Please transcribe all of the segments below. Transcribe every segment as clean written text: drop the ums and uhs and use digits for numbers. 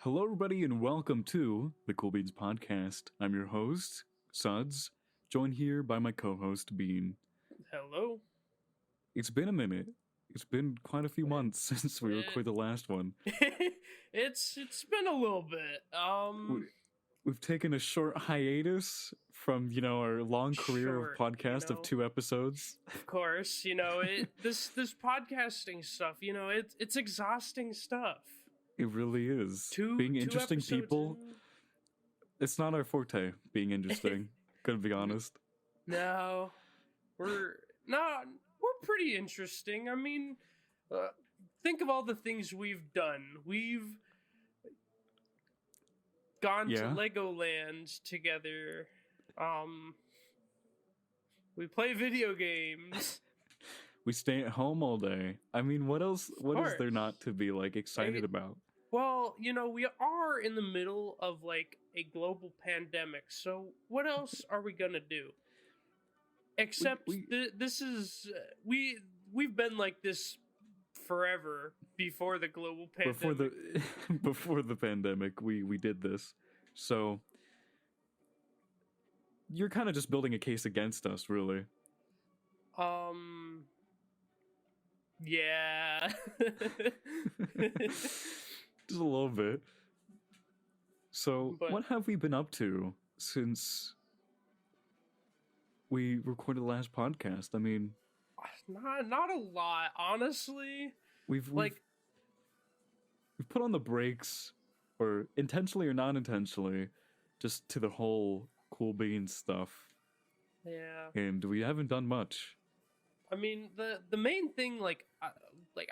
Hello, everybody, and welcome to the Cool Beans Podcast. I'm your host, Suds, joined here by my co-host, Bean. Hello. It's been a minute. It's been quite a few months since we recorded the last one. It's been a little bit. We've taken a short hiatus from, our long career of podcast of 2 episodes. Of course, this podcasting stuff, it's exhausting stuff. It really is. Being interesting people, it's not our forte, being interesting, gonna be honest. No, we're pretty interesting. I mean, think of all the things we've done. We've gone to Legoland together. We play video games. We stay at home all day. I mean, what else? What is there not to be excited about? Well, we are in the middle of a global pandemic. So what else are we gonna do? Except this is we've been like this forever before the global pandemic. Before the pandemic, we did this. So you're kind of just building a case against us, really. Yeah. Just a little bit. So, what have we been up to since we recorded the last podcast? I mean, not a lot, honestly. We've put on the brakes, or intentionally or not intentionally, just to the whole Cool Beans stuff. Yeah. And we haven't done much. I mean, the main thing,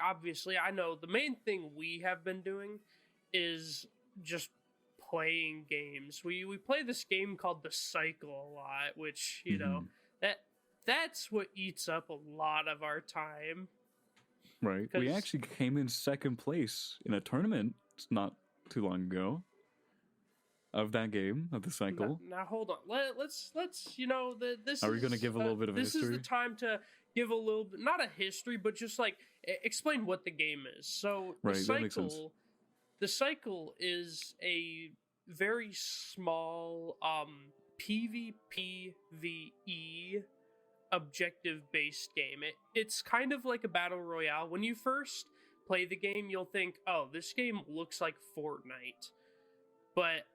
obviously, I know the main thing we have been doing is just playing games. We play this game called The Cycle a lot, which, that's what eats up a lot of our time. Right. We actually came in second place in a tournament not too long ago of that game, of The Cycle. Now hold on. Let's this Are we going to give a little bit of this history? This is the time to give a little bit, not a history, but just explain what the game is. So right, that makes sense. The Cycle is a very small PvPvE objective-based game. It's kind of like a battle royale. When you first play the game, you'll think, "Oh, this game looks like Fortnite," but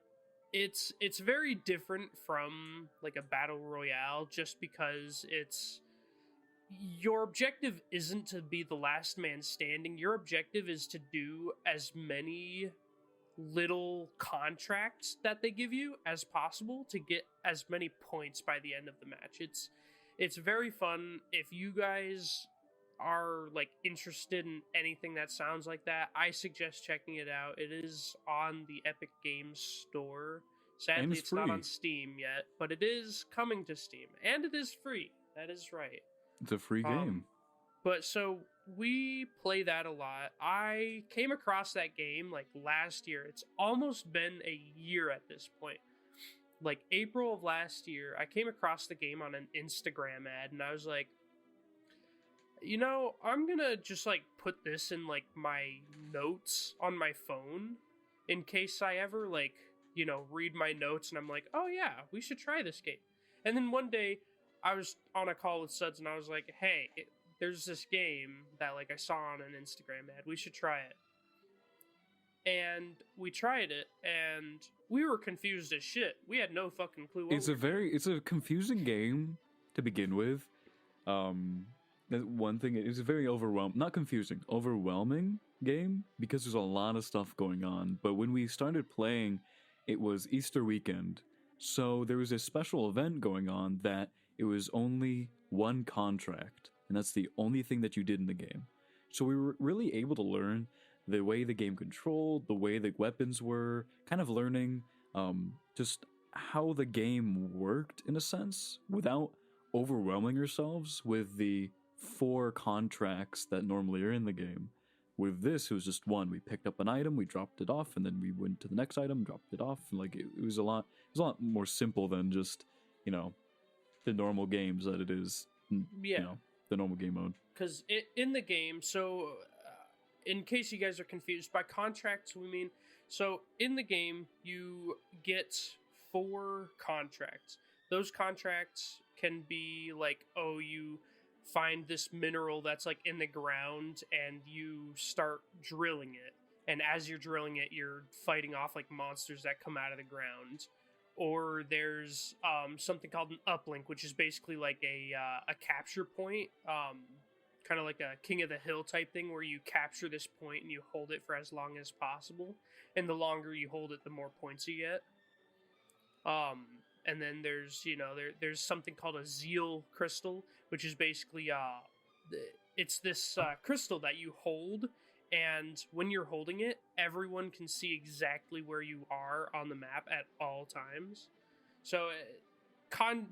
it's very different from a battle royale, just because your objective isn't to be the last man standing. Your objective is to do as many little contracts that they give you as possible to get as many points by the end of the match. It's very fun. If you guys are interested in anything that sounds like that, I suggest checking it out. It is on the Epic Games Store. Sadly, it's not on Steam yet, but it is coming to Steam, and it is free. That is right. It's a free game. But so we play that a lot. I came across that game last year. It's almost been a year at this point. April of last year, I came across the game on an Instagram ad, and I was like, I'm gonna just put this in my notes on my phone in case I ever read my notes and I'm like, oh yeah, we should try this game. And then one day I was on a call with Suds and I was like, hey, there's this game that I saw on an Instagram ad. We should try it. And we tried it and we were confused as shit. We had no fucking clue what it's a confusing game to begin with. One thing is a very overwhelming game because there's a lot of stuff going on. But when we started playing, it was Easter weekend. So there was a special event going on that it was only one contract, and that's the only thing that you did in the game. So we were really able to learn the way the game controlled, the way the weapons were, kind of learning just how the game worked in a sense without overwhelming ourselves with the 4 contracts that normally are in the game. With this, it was just one. We picked up an item, we dropped it off, and then we went to the next item, dropped it off. And it was a lot more simple than just, the normal games that it is. The normal game mode. Because in the game, so in case you guys are confused, by contracts we mean So in the game, you get 4 contracts. Those contracts can be like, oh, you find this mineral that's like in the ground and you start drilling it. And as you're drilling it, you're fighting off like monsters that come out of the ground. Or there's something called an uplink, which is basically like a capture point, kind of like a King of the Hill type thing, where you capture this point and you hold it for as long as possible. And the longer you hold it, the more points you get. And then there's there's something called a zeal crystal, which is basically it's this crystal that you hold, and when you're holding it, everyone can see exactly where you are on the map at all times. So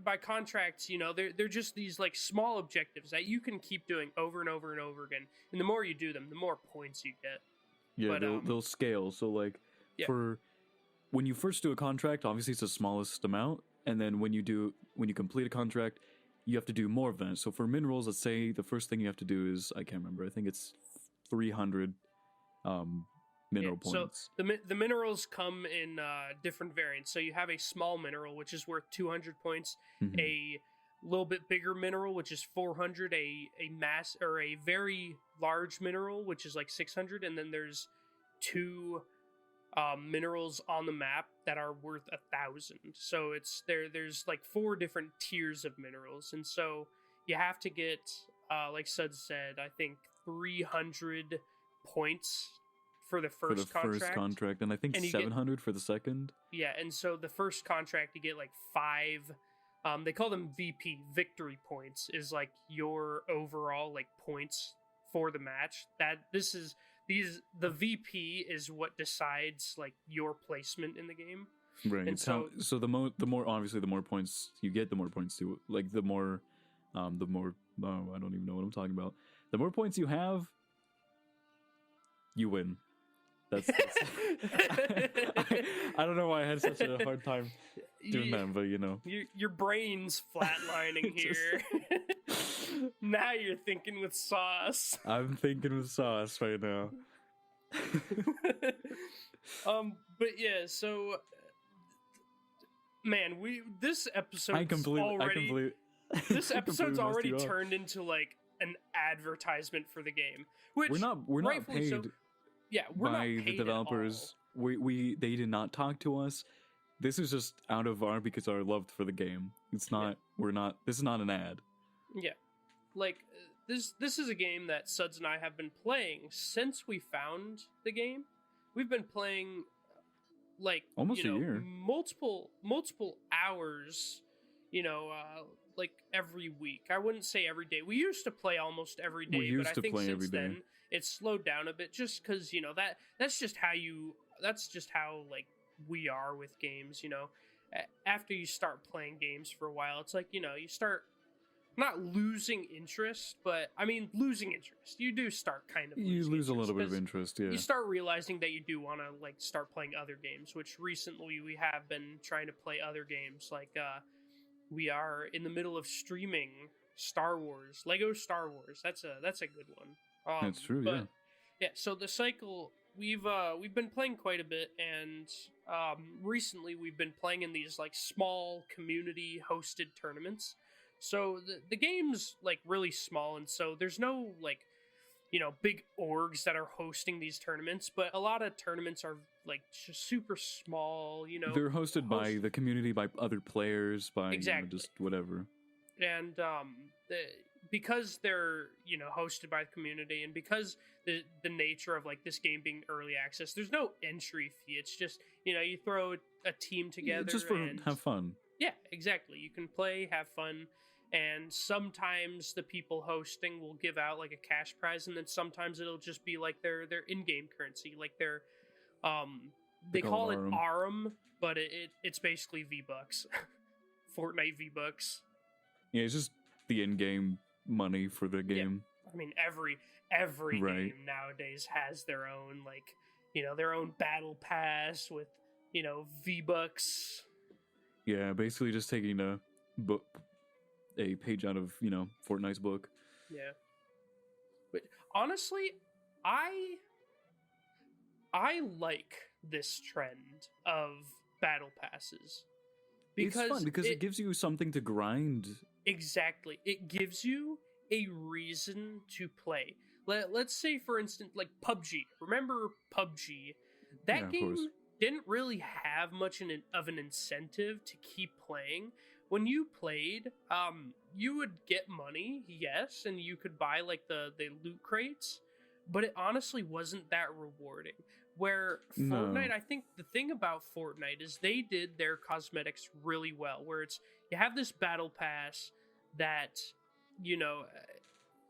by contracts, they're just these like small objectives that you can keep doing over and over and over again, and the more you do them, the more points you get. Yeah, but, they'll scale. So like for when you first do a contract, obviously it's the smallest amount, and then when you complete a contract, you have to do more of that. So for minerals, let's say the first thing you have to do is, I can't remember, I think it's 300 mineral points. So the minerals come in different variants. So you have a small mineral, which is worth 200 points, a little bit bigger mineral, which is 400, a mass or a very large mineral, which is like 600, and then there's 2 minerals on the map that are worth 1,000. So there's like 4 different tiers of minerals, and so you have to get like Suds said, I think 300 points for the first contract, and I think 700 for the second. Yeah, and so the first contract you get like 5. They call them VP, victory points, is like your overall like points for the match. The VP is what decides like your placement in the game. Right. And so the more obviously the more points you get, the more points you like. The more I don't even know what I'm talking about. The more points you have, you win. That's I don't know why I had such a hard time doing that, but your brain's flatlining here. Now you're thinking with sauce. I'm thinking with sauce right now. But yeah, so man, this episode's already turned into like an advertisement for the game, which we're not paid. So, yeah, we're by not paid the developers. They did not talk to us. This is just out of our love for the game. It's not. Yeah. This is not an ad. Yeah, like this is a game that Suds and I have been playing since we found the game. We've been playing like almost a year, multiple hours. Like every week. I wouldn't say every day. We used to play almost every day, but I think since then it's slowed down a bit, just because that's just how like we are with games. After you start playing games for a while, it's like you start not losing interest, but I mean losing interest. You do start kind of you lose a little bit of interest. Yeah, you start realizing that you do want to like start playing other games, which recently we have been trying to play other games like we are in the middle of streaming Lego Star Wars. That's a good one. That's true. But, yeah. So the cycle we've been playing quite a bit, and recently we've been playing in these like small community hosted tournaments. So the game's like really small, and so there's no like big orgs that are hosting these tournaments, but a lot of tournaments are like just super small. They're hosted by the community, by other players, by just whatever. And because they're hosted by the community, and because the nature of like this game being early access, there's no entry fee. It's just you throw a team together just for have fun. Yeah, exactly. You can play, have fun. And sometimes the people hosting will give out like a cash prize, and then sometimes it'll just be like their in-game currency, like their they call it Arum, but it's basically V-Bucks. Fortnite V-Bucks. Yeah, it's just the in-game money for the game. Yeah. I mean, every game nowadays has their own their own battle pass with V-Bucks. Yeah, basically just taking a page out of Fortnite's book. Yeah, but honestly, I like this trend of battle passes. It's fun because it gives you something to grind. Exactly. It gives you a reason to play. Let's say, for instance, like PUBG. Remember PUBG? That game didn't really have much of an incentive to keep playing. When you played, you would get money, yes, and you could buy like the loot crates, but it honestly wasn't that rewarding. Where Fortnite, I think the thing about Fortnite is they did their cosmetics really well, where it's you have this battle pass that, you know,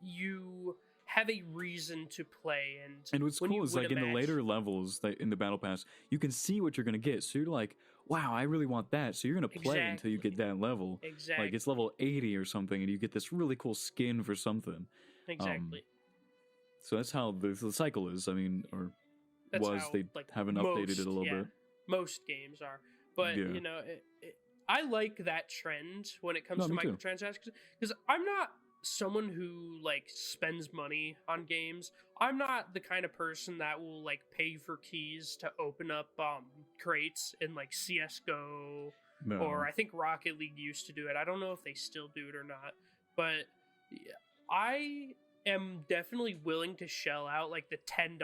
you have a reason to play, and what's cool is like in the later levels, that in the battle pass, you can see what you're gonna get. So you're like, wow, I really want that. So you're gonna play until you get that level. Exactly. Like it's level 80 or something, and you get this really cool skin for something. Exactly. So that's how the cycle is. I mean, or that's was how, they like, haven't updated it a little bit. Most games are, but you know, I like that trend when it comes to microtransactions, because I'm not someone who like spends money on games. I'm not the kind of person that will like pay for keys to open up crates in like CS:GO, or I think Rocket League used to do it. I don't know if they still do it or not, but I am definitely willing to shell out like the $10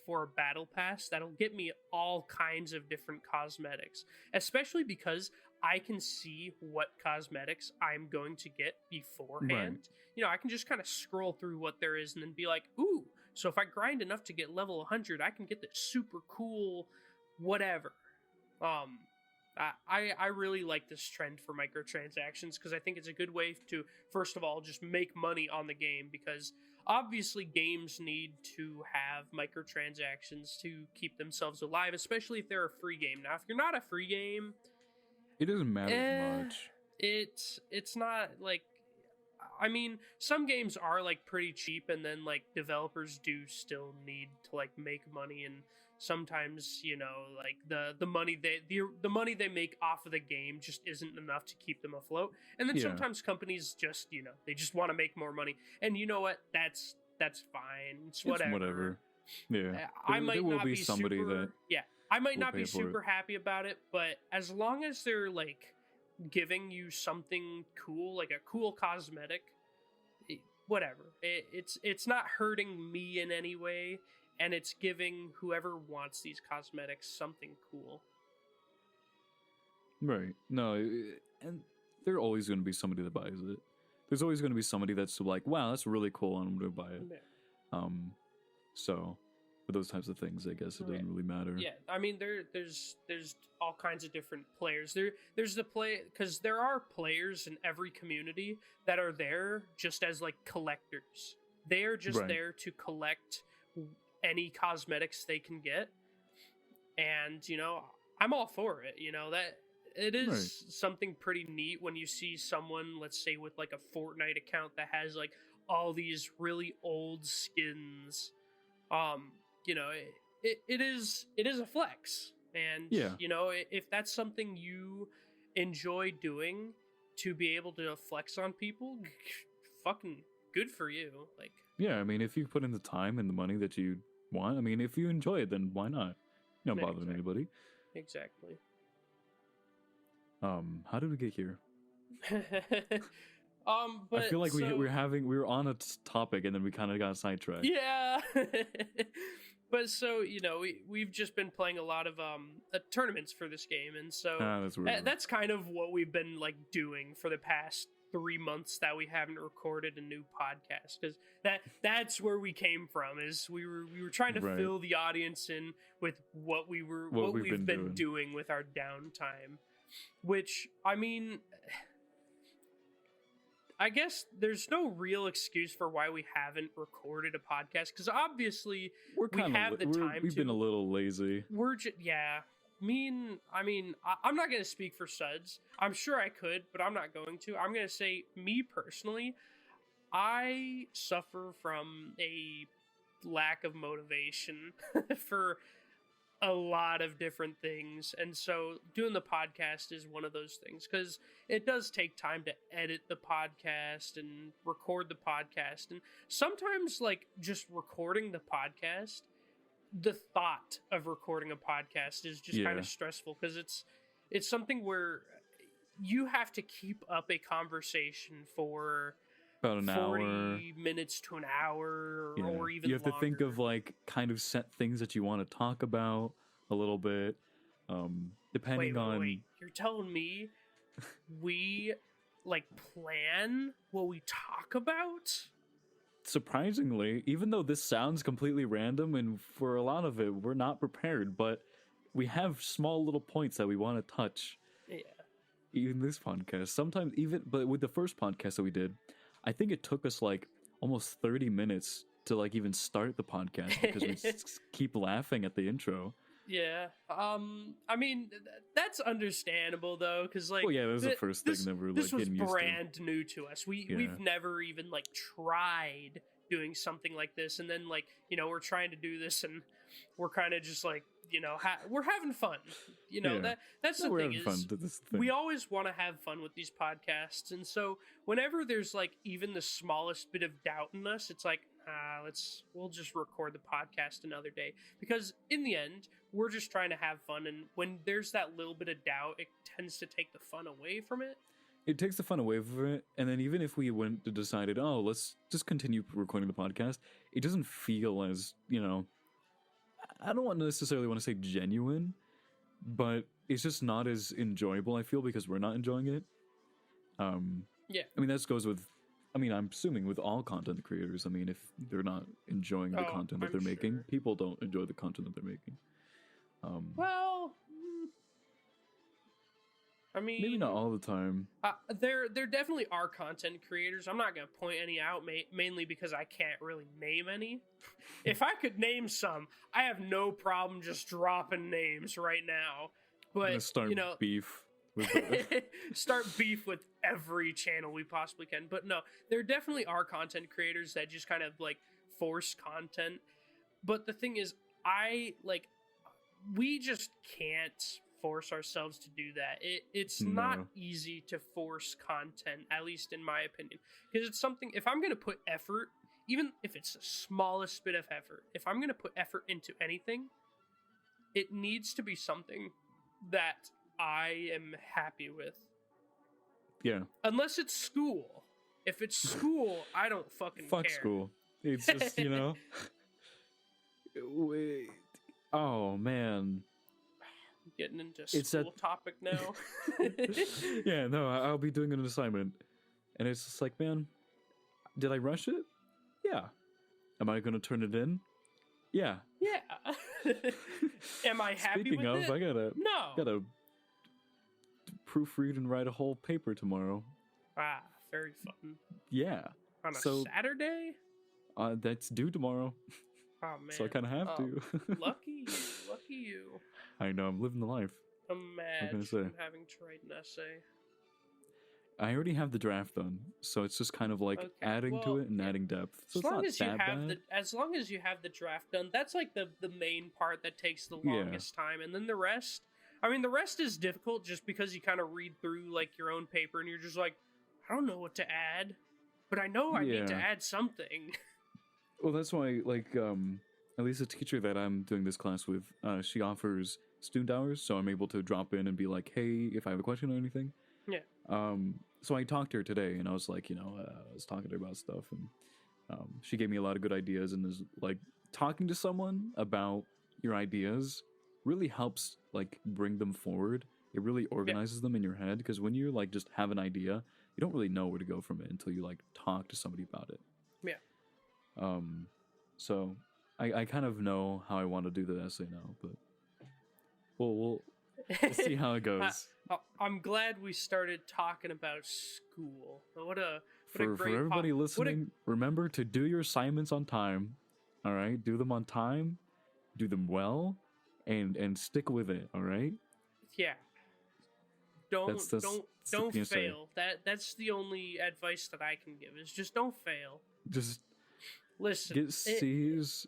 for a battle pass that'll get me all kinds of different cosmetics, especially because I can see what cosmetics I'm going to get beforehand. Right. You know, I can just kind of scroll through what there is and then be like, ooh, so if I grind enough to get level 100, I can get this super cool whatever. I really like this trend for microtransactions because I think it's a good way to, first of all, just make money on the game, because obviously games need to have microtransactions to keep themselves alive, especially if they're a free game. Now, if you're not a free game, it doesn't matter much. It's not like, I mean, some games are like pretty cheap, and then like developers do still need to like make money, and sometimes, you know, like the money they make off of the game just isn't enough to keep them afloat. And then sometimes companies just, you know, they just want to make more money. And you know what? That's fine. It's whatever. Yeah. I might not be somebody super, that I might not be super happy about it, but as long as they're like giving you something cool, like a cool cosmetic, whatever. It's not hurting me in any way, and it's giving whoever wants these cosmetics something cool. Right. No, and there's always going to be somebody that buys it. There's always going to be somebody that's like, wow, that's really cool, and I'm going to buy it. Yeah. So for those types of things, I guess it doesn't really matter. Yeah, I mean, there's all kinds of different players. There's the play, because there are players in every community that are there just as like collectors. They are just there to collect any cosmetics they can get, and you know, I'm all for it. You know, that it is something pretty neat when you see someone, let's say with like a Fortnite account that has like all these really old skins. You know, it is a flex, and you know, if that's something you enjoy doing, to be able to flex on people, fucking good for you. Like, yeah, I mean, if you put in the time and the money that you want, I mean, if you enjoy it, then why not? You don't bother anybody. Exactly. How did we get here? But I feel like we were on a topic and then we kind of got sidetracked. Yeah. But so, you know, we've just been playing a lot of tournaments for this game, and so that's kind of what we've been like doing for the past 3 months that we haven't recorded a new podcast, because that's where we came from. Is we were trying to fill the audience in with what we've been doing with our downtime, which, I mean, I guess there's no real excuse for why we haven't recorded a podcast, because obviously we have the time. We've been a little lazy. I mean, I'm not going to speak for Suds. I'm sure I could, but I'm not going to. I'm going to say, me personally, I suffer from a lack of motivation for a lot of different things, and so doing the podcast is one of those things, because it does take time to edit the podcast and record the podcast, and sometimes like just recording the podcast the thought of recording a podcast is just kind Yeah. of stressful because it's something where you have to keep up a conversation for About an 40 hour. minutes to an hour Yeah. or even You have to think of longer. like kind of set things that you want to talk about a little bit. Depending on Wait. You're telling me we like plan what we talk about? surprisingly, even though this sounds completely random and for a lot of it we're not prepared, but we have small little points that we want to touch. Yeah. Even this podcast, sometimes even, but with the first podcast that we did, I think it took us like almost 30 minutes to like even start the podcast because we keep laughing at the intro. Yeah. I mean, that's understandable though, because like, Well, yeah, that was the first thing that we're like this was getting used to. brand new to us. We've never even like tried doing something like this, and then like we're trying to do this, and we're kind of just like we're having fun. Yeah. That's No, the we're thing having is fun. That's the thing. we always want to have fun with these podcasts, and so whenever there's like even the smallest bit of doubt in us, it's like we'll just record the podcast another day, because in the end we're just trying to have fun, and when there's that little bit of doubt, it tends to take the fun away from it. It takes the fun away from it, and then even if we went to decided, oh, let's just continue recording the podcast, it doesn't feel as, I don't necessarily want to say genuine, but it's just not as enjoyable, I feel, because we're not enjoying it. Yeah. I mean, that goes with, I'm assuming with all content creators. I mean, if they're not enjoying the content that I'm they're making, sure. people don't enjoy the content that they're making. Well, I mean, Maybe not all the time. there definitely are content creators. I'm not gonna point any out, mainly because I can't really name any. If I could name some, I have no problem just dropping names right now. I'm gonna But start beef with start beef with every channel we possibly can. But no, there definitely are content creators that just kind of like force content. But the thing is, we just can't force ourselves to do that. It's not No. easy to force content, at least in my opinion, because it's something, if I'm going to put effort, even if it's the smallest bit of effort, if I'm going to put effort into anything, it needs to be something that I am happy with. Yeah. Unless it's school. If it's school, I don't fucking Fuck care. school. It's just, Wait. Oh, man. Getting into It's school topic now. Yeah, no, I'll be doing an assignment. And it's just like, man, did I rush it? Yeah. Am I going to turn it in? Yeah. Yeah. Am I happy Speaking with of, it? I No. gotta proofread and write a whole paper tomorrow. Very fun. Yeah. On a So- Saturday? That's due tomorrow. Oh man. So I kind of have to. Lucky you. Lucky you. I know, I'm living the life. Imagine say? having to write an essay. I already have the draft done, so it's just kind of like Okay, adding to well, it and yeah. adding depth. So As it's long not as you that have bad. as long as you have the draft done, that's like the main part that takes the Yeah. longest time, and then the rest. I mean, the rest is difficult just because you kind of read through like your own paper and you're just like, I don't know what to add, but I know I need to Yeah. add something. Well, that's why, like, at least the teacher that I'm doing this class with, she offers student hours, so I'm able to drop in and be like, hey, if I have a question or anything. Yeah. So I talked to her today, and I was like, I was talking to her about stuff, and she gave me a lot of good ideas, and is like, talking to someone about your ideas really helps, like, bring them forward. It really organizes them in your head, because when you, like, just have an idea, you don't really know where to go from it until you, like, talk to somebody about it. Yeah. So I kind of know how I want to do the essay now, but we'll see how it goes. I'm glad we started talking about school. What a For great everybody what a- listening, remember to do your assignments on time. All right, do them on time, do them well, and stick with it. All right. Yeah. Don't That's don't PSA. fail. That's the only advice that I can give is just don't fail. Just Listen, get C's.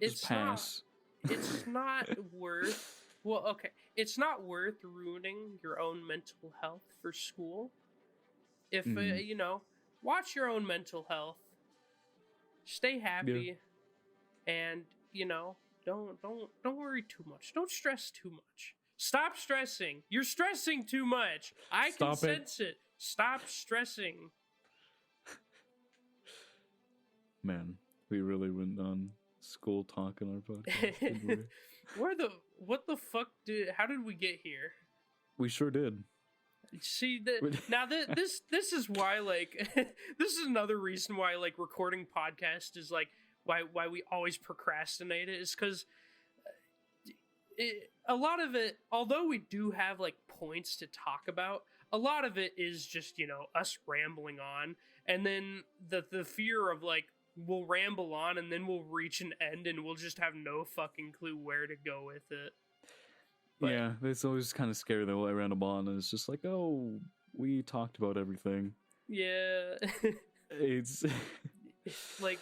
Just it's pass. It's not worth. Well, okay, it's not worth ruining your own mental health for school. If Mhm. watch your own mental health. Stay happy. And don't worry too much. Don't stress too much. Stop stressing. You're stressing too much. I can sense it. Stop stressing. Man, we really went on school talk on our podcast, didn't we? What the fuck how did we get here? We sure did. See now this is why, like, this is another reason why, like, recording podcast is like why we always procrastinate it, is because a lot of it, although we do have like points to talk about, a lot of it is just us rambling on, and then the fear of, like, we'll ramble on and then we'll reach an end and we'll just have no fucking clue where to go with it. But, yeah, it's always kind of scary that we'll ramble on and it's just like, oh, we talked about everything. Yeah. It's like,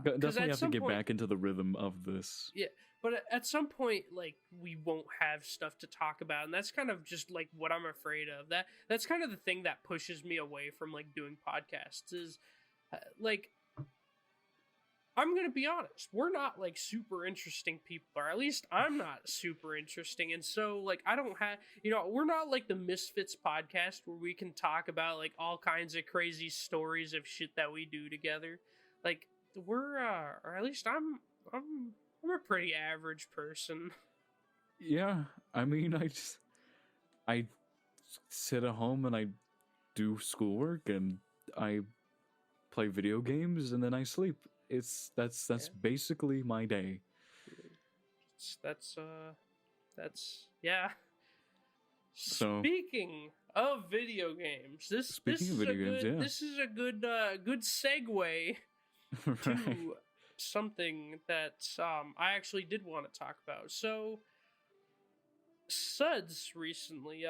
definitely have to get back into the rhythm of this. Yeah, but at some point, like, we won't have stuff to talk about, and that's kind of just like what I'm afraid of. That's kind of the thing that pushes me away from, like, doing podcasts is like, I'm gonna be honest, we're not, like, super interesting people, or at least I'm not super interesting, and so, like, I don't have, we're not like the Misfits podcast where we can talk about, like, all kinds of crazy stories of shit that we do together. Like, we're or at least I'm a pretty average person. Yeah, I mean, I sit at home and I do schoolwork and I play video games and then I sleep. That's basically my day. That's yeah. So, speaking of video games, this is a good segue to something that I actually did want to talk about. So, Suds recently,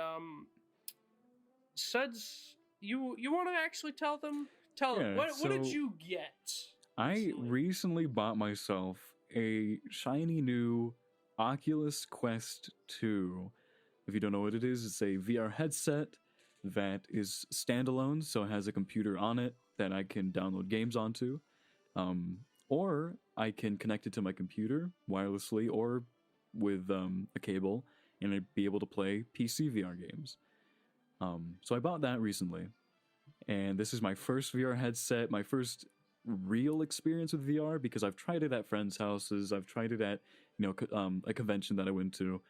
Suds, you want to actually tell them what did you get? I recently bought myself a shiny new Oculus Quest 2. If you don't know what it is, it's a VR headset that is standalone, so it has a computer on it that I can download games onto. Or I can connect it to my computer wirelessly or with a cable, and I'd be able to play PC VR games. So I bought that recently, and this is my first VR headset, my first real experience with VR, because I've tried it at friends' houses, I've tried it at a convention that I went to,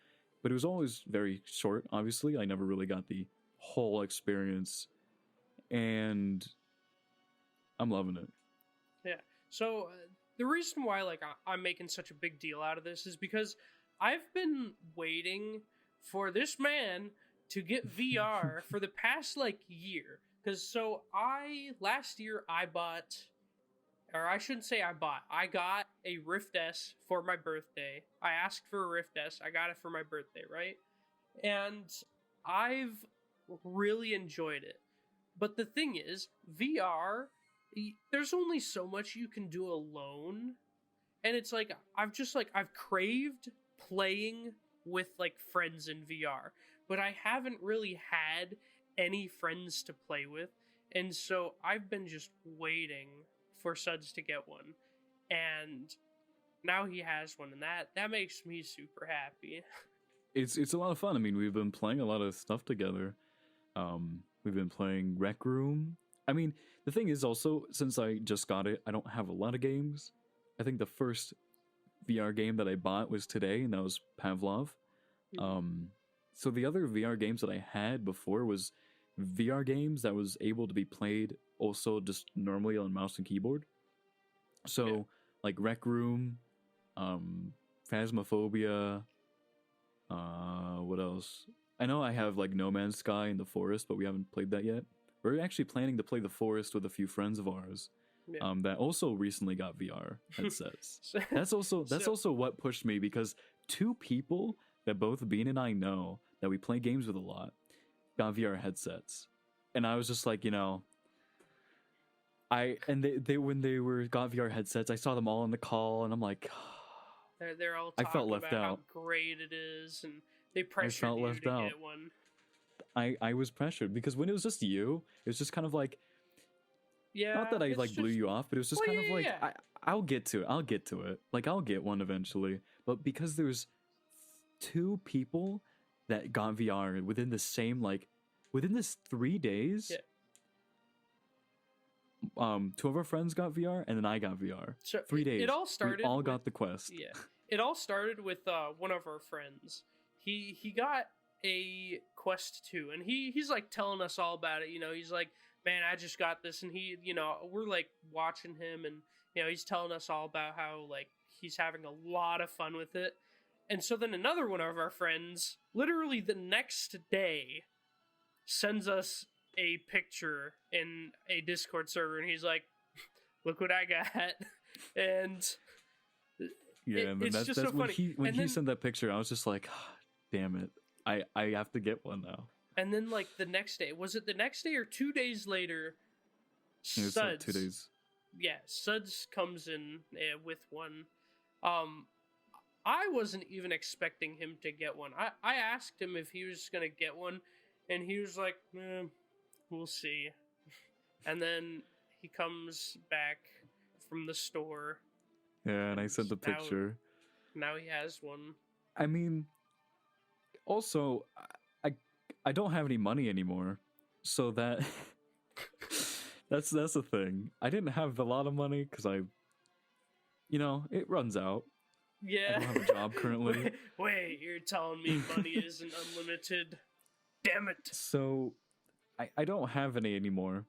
but it was always very short. Obviously, I never really got the whole experience, and I'm loving it. Yeah. So the reason why, like, I'm making such a big deal out of this is because I've been waiting for this man to get VR for the past, like, year. Because last year I bought, or I shouldn't say I got a Rift S for my birthday. I asked for a Rift S. I got it for my birthday, right? And I've really enjoyed it. But the thing is, VR, there's only so much you can do alone. And it's like, I've craved playing with, like, friends in VR. But I haven't really had any friends to play with. And so I've been just waiting for Suds to get one. And now he has one, and that makes me super happy. It's a lot of fun. I mean, we've been playing a lot of stuff together. We've been playing Rec Room. I mean, the thing is also, since I just got it, I don't have a lot of games. I think the first VR game that I bought was today, and that was Pavlov. So the other VR games that I had before was VR games that was able to be played also just normally on mouse and keyboard. So, like Rec Room, Phasmophobia, what else? I know I have, like, No Man's Sky and The Forest, but we haven't played that yet. We're actually planning to play The Forest with a few friends of ours that also recently got VR headsets. That's also what pushed me, because two people that both Bean and I know that we play games with a lot got VR headsets, and I was just like, they when they got VR headsets, I saw them all in the call, and I'm like, they're all talking I felt left about out. How great it is, and they pressured you to get one. I was pressured because when it was just you, it was just kind of like, Yeah, Not that I it's like blew just, you off, but it was just well, kind of like I'll get to it. I'll get to it. Like I'll get one eventually. But because there's two people that got VR within the same within this 3 days. Yeah. Two of our friends got VR and then I got VR. So 3 days. It all started. We all with, got the Quest. Yeah, it all started with one of our friends. He got a Quest 2, and he's like telling us all about it. You know, he's like, man, I just got this, and we're like watching him, and he's telling us all about how like he's having a lot of fun with it. And so then another one of our friends, literally the next day, sends us a picture in a Discord server, and he's like, look what I got. And it's just so funny. When he sent that picture, I was just like, oh, damn it. I have to get one now. And then like the next day, was it the next day or 2 days later, It was like 2 days. Yeah, Suds comes in with one. I wasn't even expecting him to get one. I asked him if he was going to get one, and he was like, we'll see. And then he comes back from the store. Yeah, and I sent the picture. Now he has one. I mean, also, I don't have any money anymore, so that that's the thing. I didn't have a lot of money because it runs out. Yeah. I don't have a job currently. Wait, you're telling me money isn't unlimited? Damn it. So, I don't have any anymore.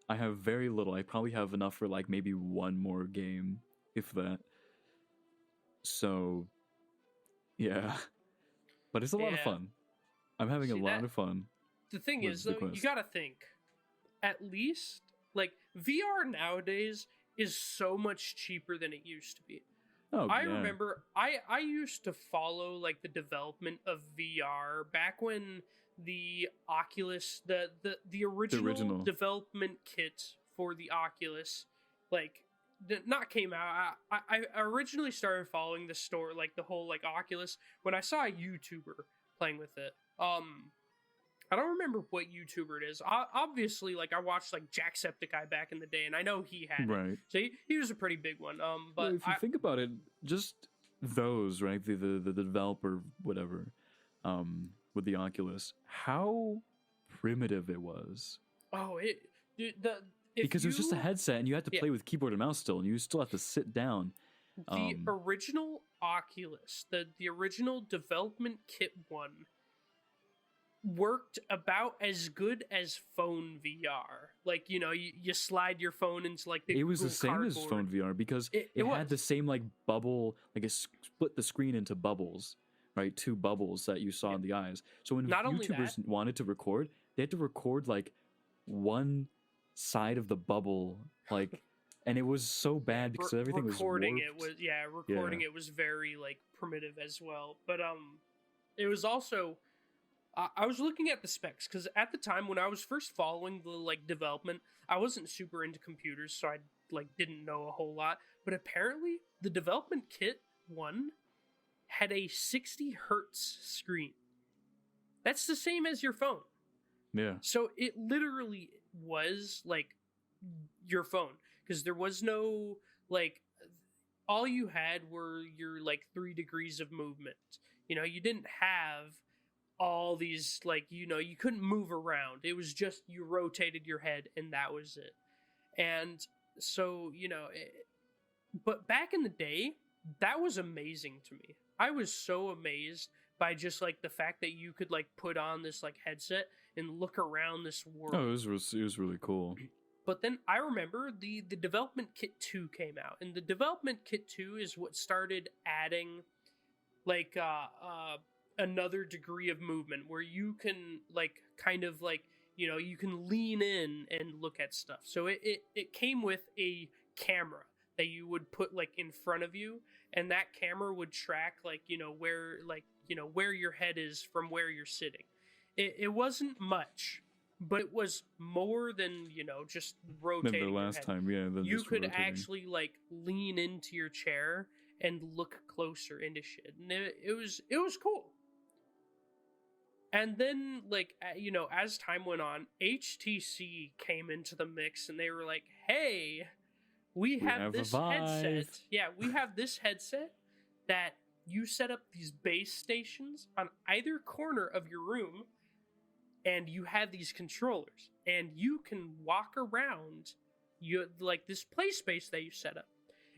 I have very little. I probably have enough for like maybe one more game, if that. So, yeah. But it's a lot of fun. I'm having a lot of fun. The thing is, though, you gotta think. At least, like, VR nowadays is so much cheaper than it used to be. Oh, I remember I used to follow like the development of VR back when the Oculus, the original development kit for the Oculus, like not came out. I originally started following the store, like the whole like Oculus, when I saw a YouTuber playing with it. I don't remember what YouTuber it is. Obviously, like I watched like Jacksepticeye back in the day, and I know he had it. So he was a pretty big one. But well, if you think about it, just those, right? The developer, whatever, with the Oculus, how primitive it was. Oh, because it was just a headset, and you had to play with keyboard and mouse still, and you still have to sit down. The original Oculus, the original development kit one, worked about as good as phone VR. Like, you slide your phone into like the It was the same cardboard. as phone VR because it had the same like bubble, like it split the screen into bubbles, right? 2 bubbles that you saw in the eyes. So when YouTubers wanted to record, they had to record like one side of the bubble, like, and it was so bad because everything was warped. Recording it was very like primitive as well. But it was also, I was looking at the specs because at the time when I was first following the like development, I wasn't super into computers, so I like didn't know a whole lot. But apparently, the development kit one had a 60 hertz screen. That's the same as your phone. Yeah. So it literally was like your phone because there was no like, all you had were your like 3 degrees of movement. You didn't have all these like, you couldn't move around. It was just you rotated your head and that was it. And so but back in the day, that was amazing to me. I was so amazed by just like the fact that you could like put on this like headset and look around this world. Oh, it was really cool. But then I remember the development kit 2 came out, and the development kit 2 is what started adding like another degree of movement where you can like kind of like, you can lean in and look at stuff. So it came with a camera that you would put like in front of you, and that camera would track like, where your head is from where you're sitting. It wasn't much, but it was more than, just rotating than the last time, yeah. You could actually like lean into your chair and look closer into shit, and it was cool. And then, like, as time went on, HTC came into the mix and they were like, hey, we have a this Vive. headset. Yeah, we have this headset that you set up these base stations on either corner of your room, and you have these controllers, and you can walk around like this play space that you set up,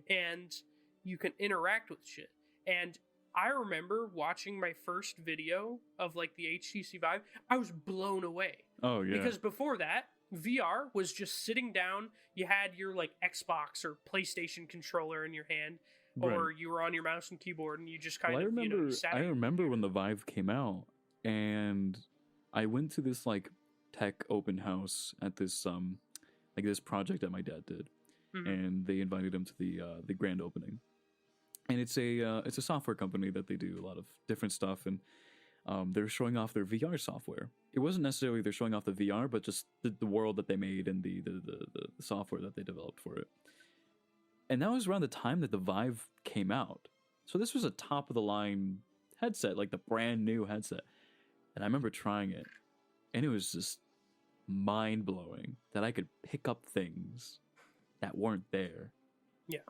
and you can interact with shit. And I remember watching my first video of like the HTC Vive. I was blown away. Oh yeah. Because before that, VR was just sitting down. You had your like Xbox or PlayStation controller in your hand, or you were on your mouse and keyboard, and you just kind of. I remember when the Vive came out, and I went to this like tech open house at this like this project that my dad did, and they invited him to the grand opening. And it's a software company that they do a lot of different stuff, and they're showing off their VR software. It wasn't necessarily they're showing off the VR, but just the world that they made and the software that they developed for it. And that was around the time that the Vive came out. So this was a top of the line headset, like the brand new headset. And I remember trying it, and it was just mind blowing that I could pick up things that weren't there. Yeah.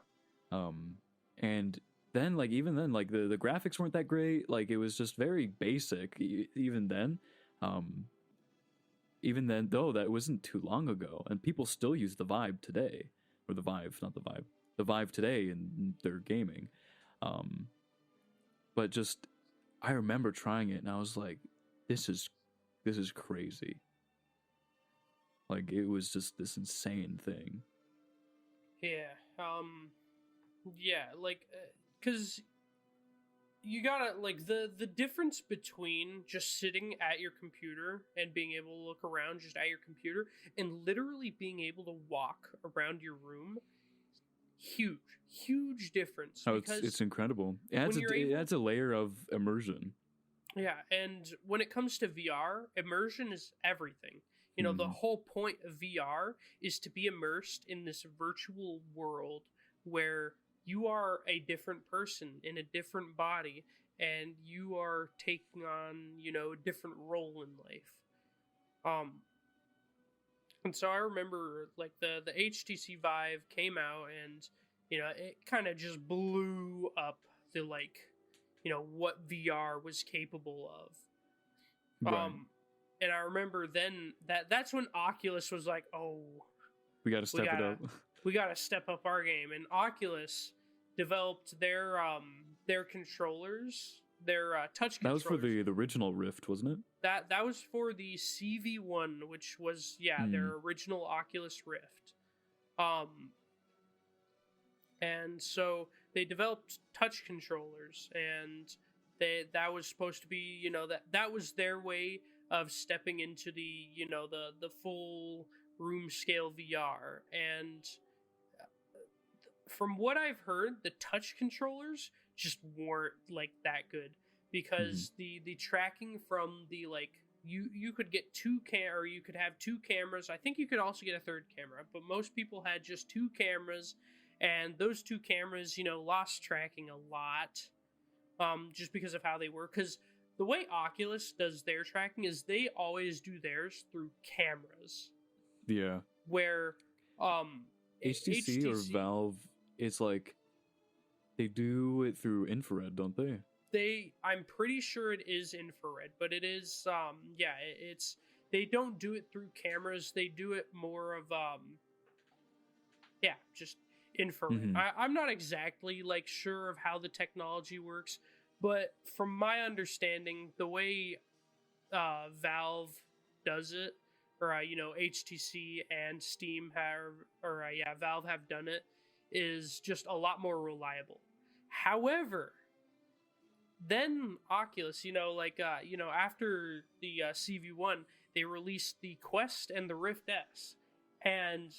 And then like even then like the graphics weren't that great. Like it was just very basic even then. Even then though, that wasn't too long ago, and people still use the Vive today, or the Vive, not the Vive. The Vive today in their gaming. But just I remember trying it and I was like, this is crazy. Like it was just this insane thing. Yeah. Yeah, like cuz you got to like the difference between just sitting at your computer and being able to look around just at your computer and literally being able to walk around your room, huge difference. Oh, it's incredible. It adds a layer of immersion. Yeah, and when it comes to VR, immersion is everything. The whole point of VR is to be immersed in this virtual world where you are a different person in a different body, and you are taking on, a different role in life. And so I remember like the HTC Vive came out, and it kind of just blew up the like what VR was capable of. Right. And I remember then that's when Oculus was like, oh, we got to step it up. We got to step up our game. And Oculus developed their controllers, their touch controllers. That was for the original Rift, wasn't it? That was for the CV1, which was their original Oculus Rift. And so they developed touch controllers, and that was supposed to be, that was their way of stepping into the the full room scale VR. And from what I've heard, the touch controllers just weren't like that good, because the tracking from the like you could get or you could have two cameras. I think you could also get a third camera, but most people had just two cameras, and those two cameras lost tracking a lot, just because of how they were. Because the way Oculus does their tracking is they always do theirs through cameras. Yeah. Where HTC or Valve, it's like they do it through infrared, don't they? I'm pretty sure it is infrared, but it is it's they don't do it through cameras. They do it more of just infrared. I'm not exactly like sure of how the technology works, but from my understanding, the way Valve does it, or HTC and Steam Valve have done it, is just a lot more reliable. However, then Oculus, after the CV1, they released the Quest and the Rift S, and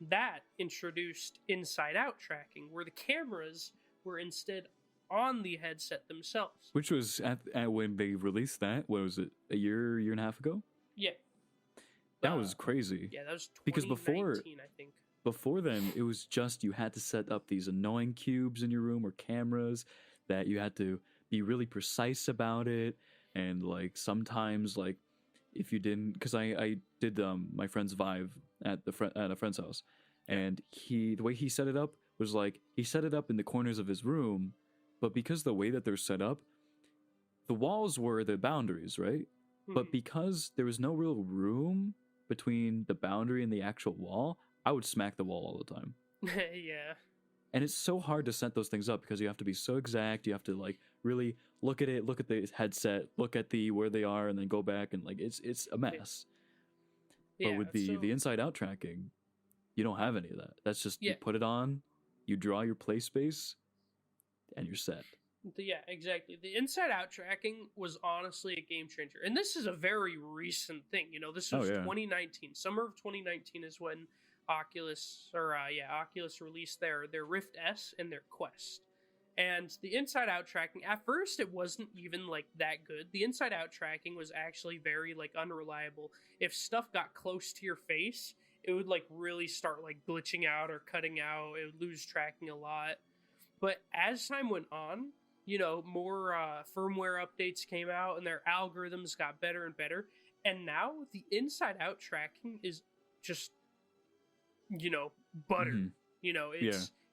that introduced inside-out tracking, where the cameras were instead on the headset themselves. Which was at when they released that. What was it? A year and a half ago? Yeah. That was crazy. Yeah, that was 2019, because I think. Before then, it was just you had to set up these annoying cubes in your room or cameras that you had to be really precise about it, and like sometimes like if you didn't, because I did my friend's Vive at at a friend's house, and the way he set it up was like he set it up in the corners of his room, but because the way that they're set up, the walls were the boundaries, right? But because there was no real room between the boundary and the actual wall, I would smack the wall all the time. Yeah. And it's so hard to set those things up because you have to be so exact. You have to like really look at it, look at the headset, look at the where they are, and then go back, and like it's a mess. Yeah, but with the inside out tracking, you don't have any of that. That's just you put it on, you draw your play space, and you're set. Yeah, exactly. The inside out tracking was honestly a game changer. And this is a very recent thing. You know, this was 2019. Summer of 2019 is when Oculus released their Rift S and their Quest. And the inside out tracking, at first it wasn't even like that good. The inside out tracking was actually very like unreliable. If stuff got close to your face, it would like really start like glitching out or cutting out. It would lose tracking a lot. But as time went on, you know, more firmware updates came out and their algorithms got better and better. And now the inside out tracking is just, you know, butter. Mm-hmm. You know,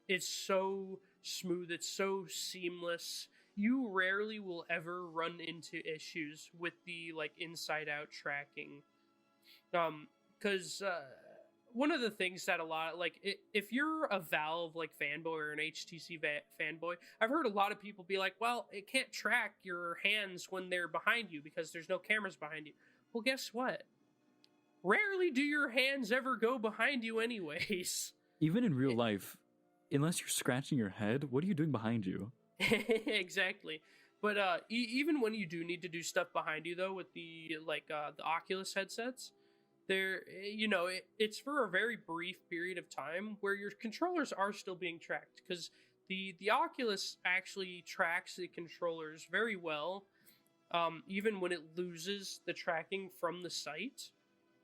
it's so smooth, it's so seamless. You rarely will ever run into issues with the like inside out tracking. Because one of the things that a lot, like, if you're a Valve, like, fanboy or an HTC fanboy, I've heard a lot of people be like, well, it can't track your hands when they're behind you because there's no cameras behind you. Well, guess what? Rarely do your hands ever go behind you anyways. Even in real life, unless you're scratching your head, what are you doing behind you? Exactly. But even when you do need to do stuff behind you, though, with the Oculus headsets, there, you know, it's for a very brief period of time where your controllers are still being tracked, because the Oculus actually tracks the controllers very well, even when it loses the tracking from the site.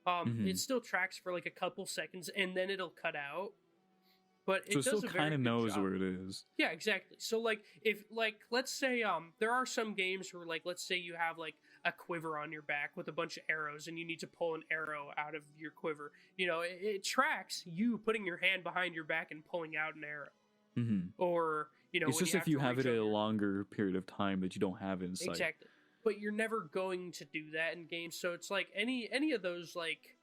It still tracks for like a couple seconds and then it'll cut out. But it so does still kind of knows where it is. Yeah, exactly. So like if like let's say there are some games where like let's say you have like a quiver on your back with a bunch of arrows and you need to pull an arrow out of your quiver. You know, it tracks you putting your hand behind your back and pulling out an arrow. Mm-hmm. Or, you know, it's just if you have it at a longer period of time that you don't have it in sight. Exactly. But you're never going to do that in games. So it's like any of those like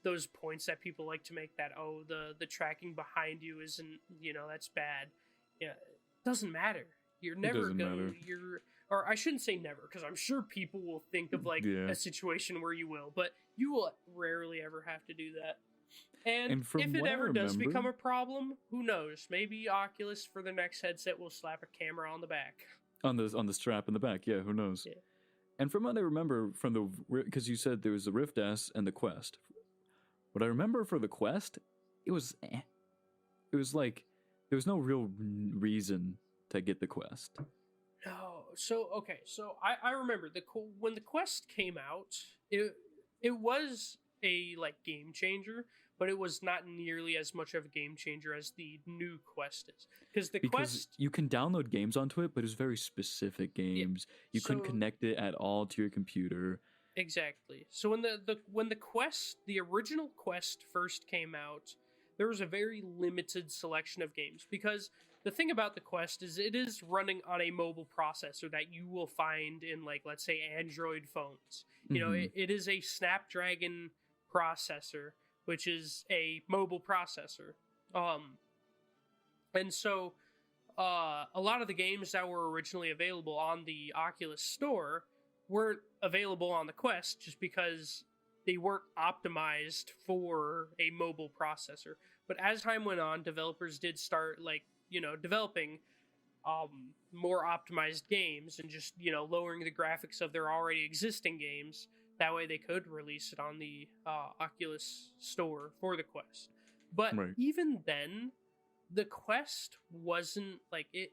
those points that people like to make that, oh, the tracking behind you isn't, you know, that's bad. Yeah, it doesn't matter. You're never going to, or I shouldn't say never, because I'm sure people will think of like a situation where you will, but you will rarely ever have to do that. And if it ever does become a problem, who knows? Maybe Oculus for the next headset will slap a camera on the back. On the strap in the back, yeah, who knows? Yeah. And from what I remember from because you said there was the Rift S and the Quest. What I remember for the Quest, it was like there was no real reason to get the Quest. No, so I remember when the Quest came out, it was a like game changer, but it was not nearly as much of a game changer as the new Quest is. Because Quest, you can download games onto it, but it's very specific games. Yeah. You couldn't connect it at all to your computer. Exactly. So when the Quest, the original Quest first came out, there was a very limited selection of games, because the thing about the Quest is it is running on a mobile processor that you will find in, like, let's say Android phones. You know, it is a Snapdragon processor, which is a mobile processor. And so a lot of the games that were originally available on the Oculus Store weren't available on the Quest just because they weren't optimized for a mobile processor. But as time went on, developers did start, like, you know, developing more optimized games and just, you know, lowering the graphics of their already existing games. That way they could release it on the Oculus Store for the Quest. But even then, the Quest wasn't, like, it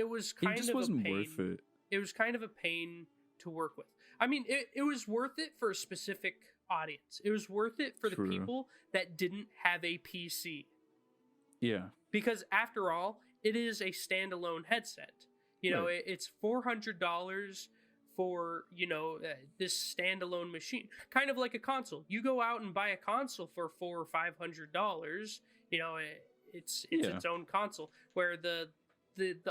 was kind of a pain. It just wasn't worth it. It was kind of a pain to work with. I mean, it was worth it for a specific audience. It was worth it for the people that didn't have a PC. Yeah. Because after all, it is a standalone headset. You know, it's $400 for, this standalone machine. Kind of like a console. You go out and buy a console for $400 or $500, it's its own console. Where the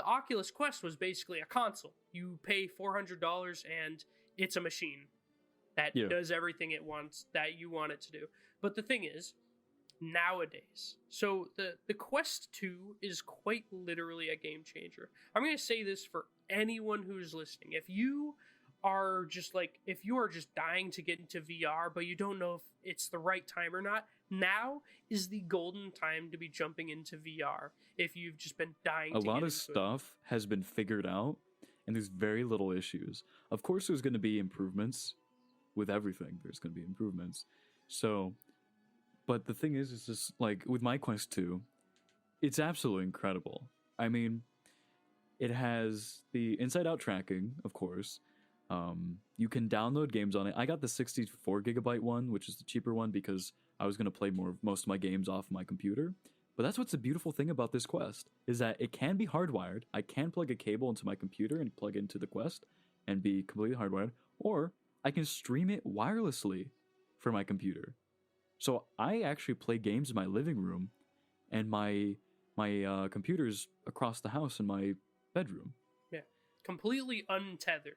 Oculus Quest was basically a console. You pay $400 and it's a machine that does everything it wants, that you want it to do. But the thing is, nowadays, so the Quest 2 is quite literally a game changer. I'm going to say this for anyone who's listening. If you are just dying to get into VR, but you don't know if it's the right time or not, now is the golden time to be jumping into VR. If you've just been dying to get into it. A lot of stuff has been figured out, and there's very little issues. Of course, there's going to be improvements. With everything, there's going to be improvements. So, but the thing is just like with my Quest 2, it's absolutely incredible. I mean, it has the inside-out tracking, of course. You can download games on it. I got the 64 gigabyte one, which is the cheaper one, because I was going to play most of my games off my computer. But that's what's the beautiful thing about this Quest, is that it can be hardwired. I can plug a cable into my computer and plug into the Quest and be completely hardwired, or I can stream it wirelessly from my computer. So I actually play games in my living room, and my computer's across the house in my bedroom. Yeah, completely untethered.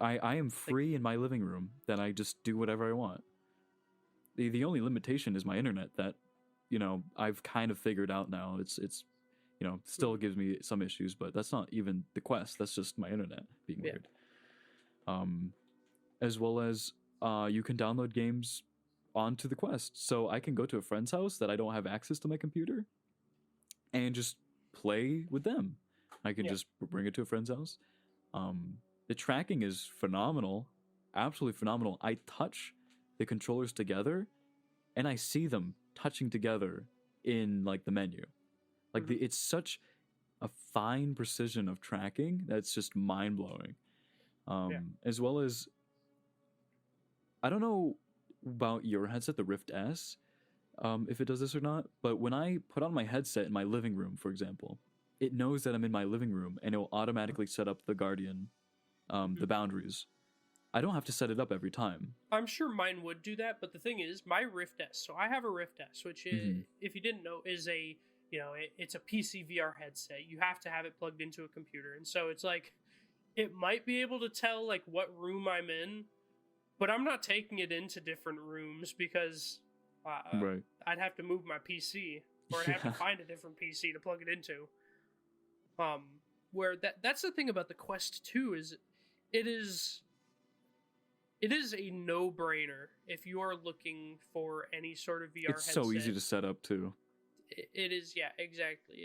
I am free in my living room. Then I just do whatever I want. The only limitation is my internet that, I've kind of figured out now. It's still gives me some issues, but that's not even the Quest. That's just my internet being weird. As well as you can download games onto the Quest. So I can go to a friend's house that I don't have access to my computer and just play with them. I can just bring it to a friend's house. The tracking is phenomenal, absolutely phenomenal. I touch the controllers together and I see them touching together in like the menu. Like it's such a fine precision of tracking that's just mind-blowing. As well as, I don't know about your headset, the Rift S, if it does this or not, but when I put on my headset in my living room, for example, it knows that I'm in my living room and it will automatically set up the Guardian, the boundaries. I don't have to set it up every time. I'm sure mine would do that, but the thing is, my Rift S, so I have a Rift S, which is, if you didn't know, is it's a PC VR headset. You have to have it plugged into a computer, and so it's like, it might be able to tell like what room I'm in, but I'm not taking it into different rooms because I'd have to move my PC, or I'd have to find a different PC to plug it into. Where that's the thing about the Quest 2 is it is a no-brainer if you are looking for any sort of VR It's headset. so easy to set up too. It is, yeah, exactly.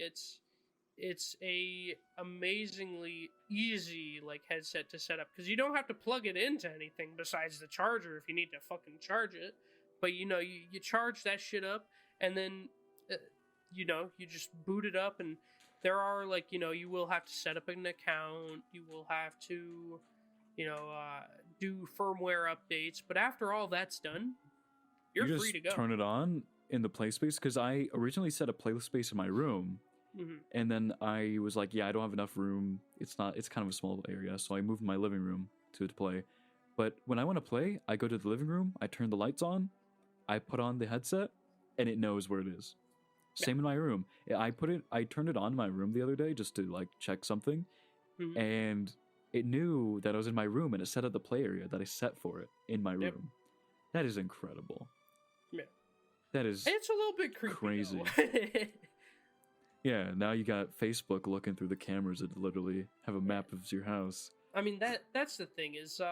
It's a amazingly easy like headset to set up because you don't have to plug it into anything besides the charger if you need to fucking charge it. But you charge that shit up and then you just boot it up, and there are like you will have to set up an account, you will have to do firmware updates, but after all that's done, you're free to go. Turn it on in the play space, because I originally set a play space in my room. And then I was like, I don't have enough room. It's kind of a small area, so I moved my living room to play. But when I want to play, I go to the living room, I turn the lights on, I put on the headset, and it knows where it is. Same in my room. I turned it on in my room the other day just to like check something, and it knew that I was in my room, and it set up the play area that I set for it in my room. That is incredible. Yeah. That is. It's a little bit creepy. Crazy. Yeah, now you got Facebook looking through the cameras that literally have a map of your house. I mean, that's the thing is,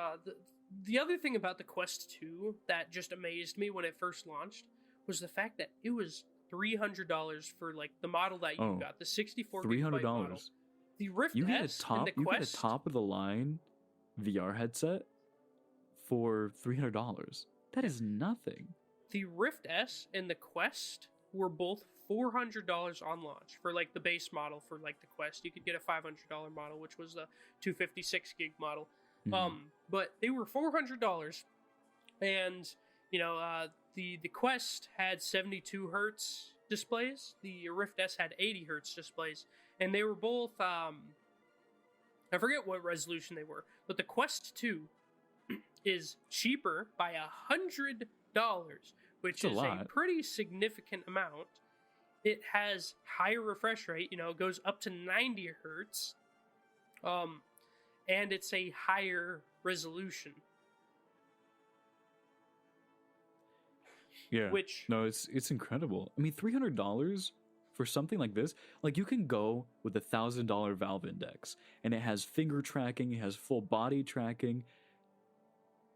the other thing about the Quest 2 that just amazed me when it first launched was the fact that it was $300 for like the model that you got, the 64 gigabyte model. The Rift S and the Quest. You get a top of the line VR headset for $300. That is nothing. The Rift S and the Quest were both $400 on launch for like the base model. For like the Quest, you could get a $500 model, which was the 256 gig model. But they were $400, and the Quest had 72 hertz displays. The Rift S had 80 hertz displays, and they were both I forget what resolution they were, but the Quest 2 is cheaper by $100, which That's a is a lot. pretty significant amount. It has higher refresh rate, it goes up to 90 hertz, and it's a higher resolution. Yeah. Which No, it's incredible. I mean, $300 for something like this, like you can go with the $1,000 Valve Index, and it has finger tracking, it has full body tracking.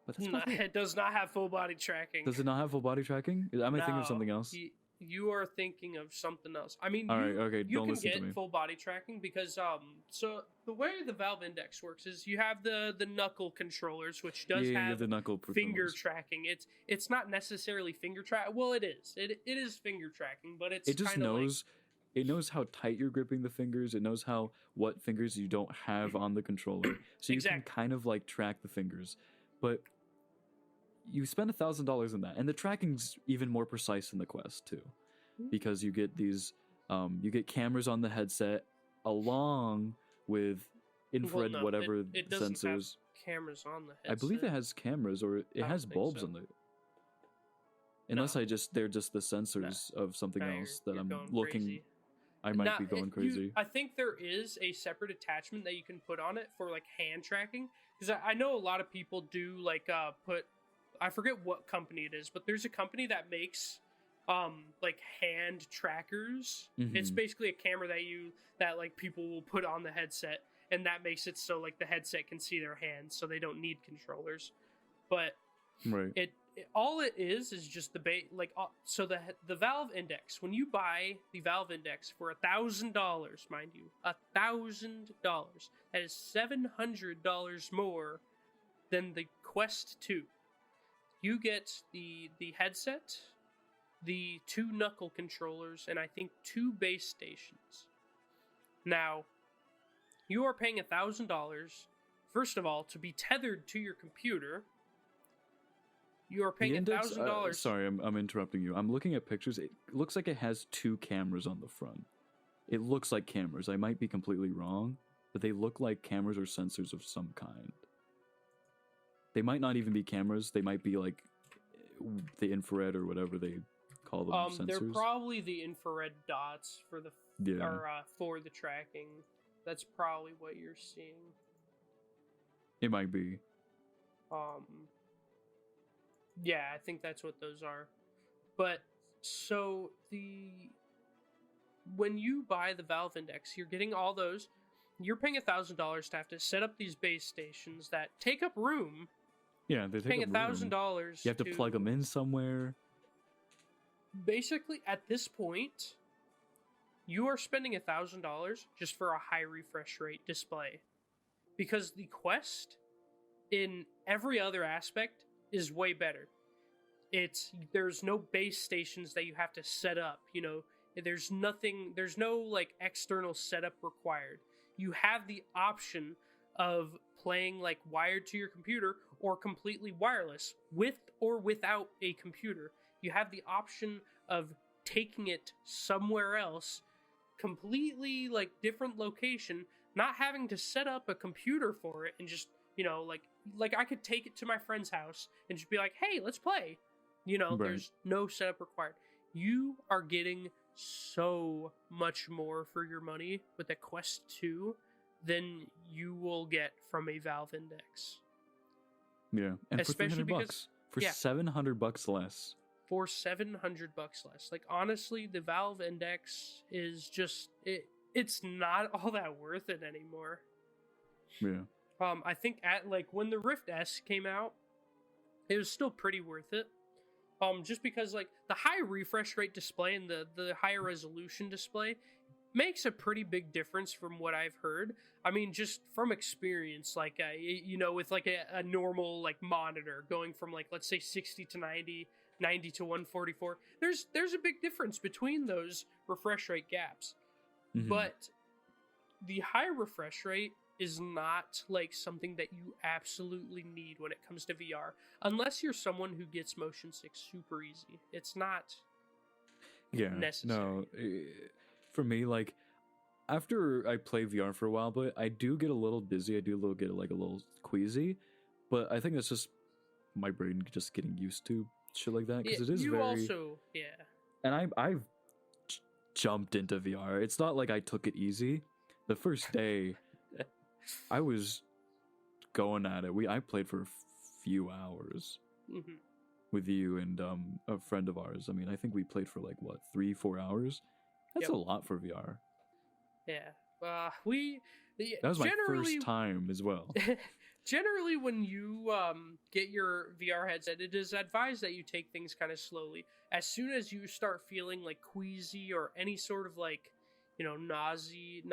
But that's about it. it does not have full body tracking. Does it not have full body tracking? Am I thinking of No, something else? You are thinking of something else. I mean, All right, okay, you don't can listen to me. get full body tracking because so the way the Valve Index works is you have the knuckle controllers, which does Yeah, have the knuckle finger controllers. tracking. It's not necessarily finger track. Well, it is. It is finger tracking, but it's It just kinda knows. It knows how tight you're gripping the fingers. It knows what fingers you don't have on the controller, so you Exactly. can kind of like track the fingers. But you spend $1,000 in that, and the tracking's even more precise in the Quest too, because you get these, you get cameras on the headset along with infrared no, whatever it doesn't have sensors. cameras on the headset. I believe it has cameras, or it don't has think bulbs so. on the. Unless No. they're just the sensors of something No, else that you're I'm going looking. crazy. I might Nah, be going crazy. I think there is a separate attachment that you can put on it for like hand tracking, because I know a lot of people do like put. I forget what company it is, but there's a company that makes like hand trackers. It's Mhm. basically a camera that like people will put on the headset, and that makes it so like the headset can see their hands, so they don't need controllers. But Right. all it is just the so the Valve Index. When you buy the Valve Index for $1,000, mind you, $1,000, that is $700 more than the Quest 2. You get the headset, the 2 knuckle controllers, and I think 2 base stations. Now, you are paying $1,000 first of all to be tethered to your computer. You are paying $1,000. Sorry, I'm interrupting you. I'm looking at pictures. It looks like it has 2 cameras on the front. It looks like cameras. I might be completely wrong, but they look like cameras or sensors of some kind. They might not even be cameras. They might be like the infrared or whatever they call them. Sensors. They're probably the infrared dots for the for the tracking. That's probably what you're seeing. It might be. Yeah, I think that's what those are. But so when you buy the Valve Index, you're getting all those. You're paying $1,000 to have to set up these base stations that take up room. Yeah, they take Paying up room. $1,000. You have to plug them in somewhere. Basically, at this point, you are spending $1,000 just for a high refresh rate display, because the Quest, in every other aspect, is way better. There's no base stations that you have to set up. There's no like external setup required. You have the option of playing like wired to your computer or completely wireless, with or without a computer. You have the option of taking it somewhere else, completely like different location, not having to set up a computer for it, and just like I could take it to my friend's house and just be like, hey, let's play. Right. There's no setup required. You are getting so much more for your money with the Quest 2 than you will get from a Valve Index. Yeah, and Especially for $300, for yeah. $700 less. For $700 less. Like, honestly, the Valve Index is just it's not all that worth it anymore. Yeah. I think when the Rift S came out, it was still pretty worth it. Just because like the high refresh rate display and the higher resolution display makes a pretty big difference from what I've heard. I mean, just from experience, like with like a normal like monitor going from like, let's say 60 to 90, 90 to 144, there's a big difference between those refresh rate gaps. Mhm. But the high refresh rate is not like something that you absolutely need when it comes to VR, unless you're someone who gets motion sick super easy. It's not necessary. No, for me, like, after I play VR for a while, but I do get a little dizzy. I do get like a little queasy, but I think that's just my brain just getting used to shit like that because it is you very. also, yeah. And I've jumped into VR. It's not like I took it easy. The first day, I was going at it. I played for a few hours Mm-hmm. with you and a friend of ours. I mean, I think we played for like what 3-4 hours. That's a lot for VR. Yeah. That was my first time as well. Generally, when you get your VR headset, it is advised that you take things kind of slowly. As soon as you start feeling like queasy or any sort of like, nauseousness.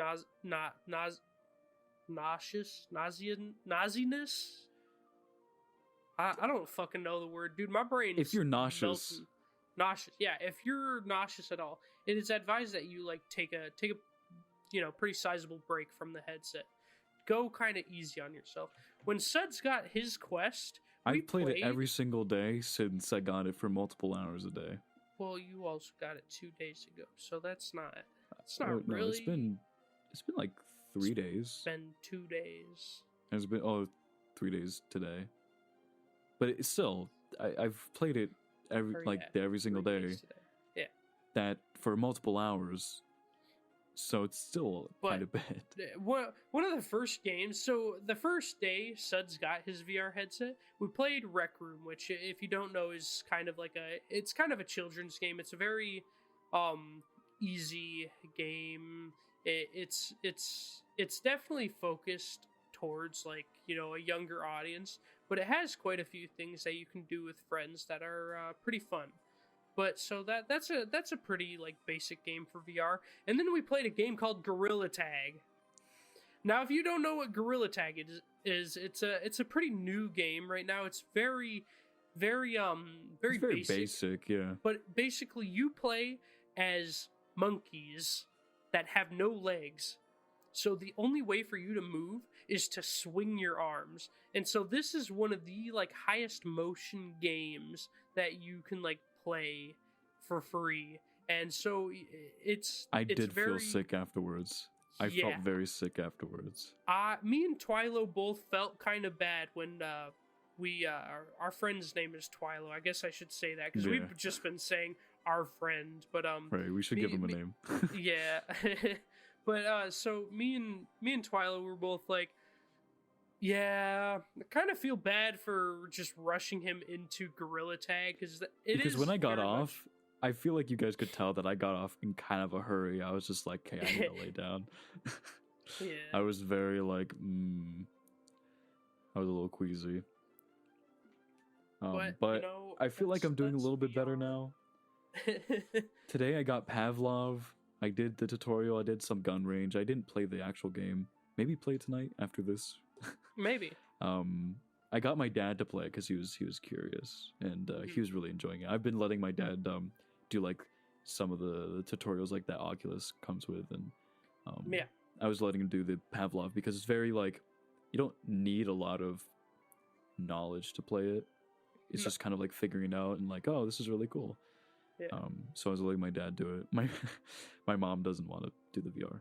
I don't fucking know the word, dude. My brain. If you're nauseous, yeah. If you're nauseous at all, it is advised that you like take a pretty sizable break from the headset. Go kind of easy on yourself. When Suds got his Quest, I've played it every single day since I got it for multiple hours a day. Well, you also got it 2 days ago, so that's not No, really. it's been like 3 days. It's been 2 days. It's been 3 days today. But it's still, I've played it every single day. Yeah. That for multiple hours. So it's still quite a bit. One of the first games, so the first day Suds got his VR headset, we played Rec Room, which if you don't know is kind of like it's kind of a children's game. It's a very easy game. It's definitely focused towards like, a younger audience, but it has quite a few things that you can do with friends that are pretty fun. But so that's a pretty like basic game for VR. And then we played a game called Gorilla Tag. Now, if you don't know what Gorilla Tag is it's a pretty new game right now. It's very basic, yeah. But basically, you play as monkeys that have no legs. So the only way for you to move is to swing your arms. And so this is one of the like highest motion games that you can like play for free. And so I did feel sick afterwards. I felt very sick afterwards. Me and Twilo both felt kind of bad when our friend's name is Twilo. I guess I should say that because we've just been saying our friend, but right, we should give him a name. Yeah. But so me and Twilo were both like, yeah, I kind of feel bad for just rushing him into Gorilla Tag because when I got off, I feel like you guys could tell that I got off in kind of a hurry. I was just like, okay, I need to lay down. Yeah. I was very like, I was a little queasy. But I feel like I'm doing a little bit better now. Today I got Pavlov. I did the tutorial. I did some gun range. I didn't play the actual game. Maybe play tonight after this. Maybe. I got my dad to play it because he was curious and he was really enjoying it. I've been letting my dad do like some of the tutorials like that Oculus comes with, and I was letting him do the Pavlov because it's very like you don't need a lot of knowledge to play it. It's just kind of like figuring out and like, oh, this is really cool. Yeah. So I was letting my dad do it. My mom doesn't want to do the VR.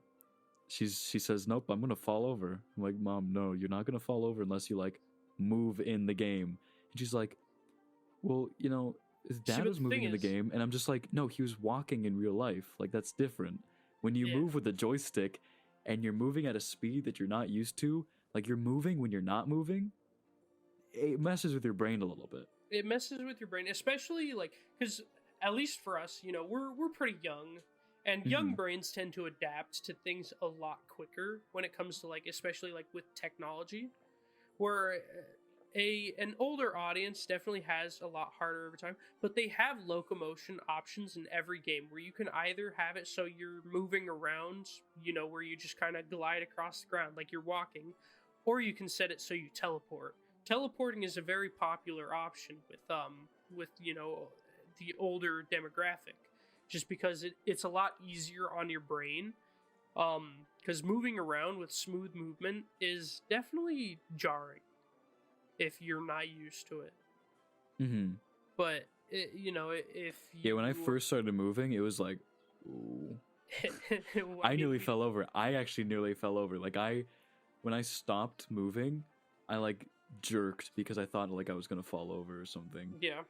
She says, nope, I'm gonna fall over. I'm like, Mom, no, you're not gonna fall over unless you like move in the game. And she's like, well, his dad was moving in the game, and I'm just like, no, he was walking in real life. Like that's different. When you move with the joystick and you're moving at a speed that you're not used to, like you're moving when you're not moving, it messes with your brain a little bit. It messes with your brain, especially like because at least for us, we're pretty young, and young brains tend to adapt to things a lot quicker when it comes to like, especially like with technology, where an older audience definitely has a lot harder over time, but they have locomotion options in every game where you can either have it so you're moving around, where you just kind of glide across the ground like you're walking, or you can set it so you teleport. Teleporting is a very popular option with the older demographic, just because it's a lot easier on your brain, because moving around with smooth movement is definitely jarring if you're not used to it. But if you when I first started moving, it was like, ooh. I nearly fell over. I actually nearly fell over. Like when I stopped moving, I like jerked because I thought like I was gonna fall over or something. Yeah,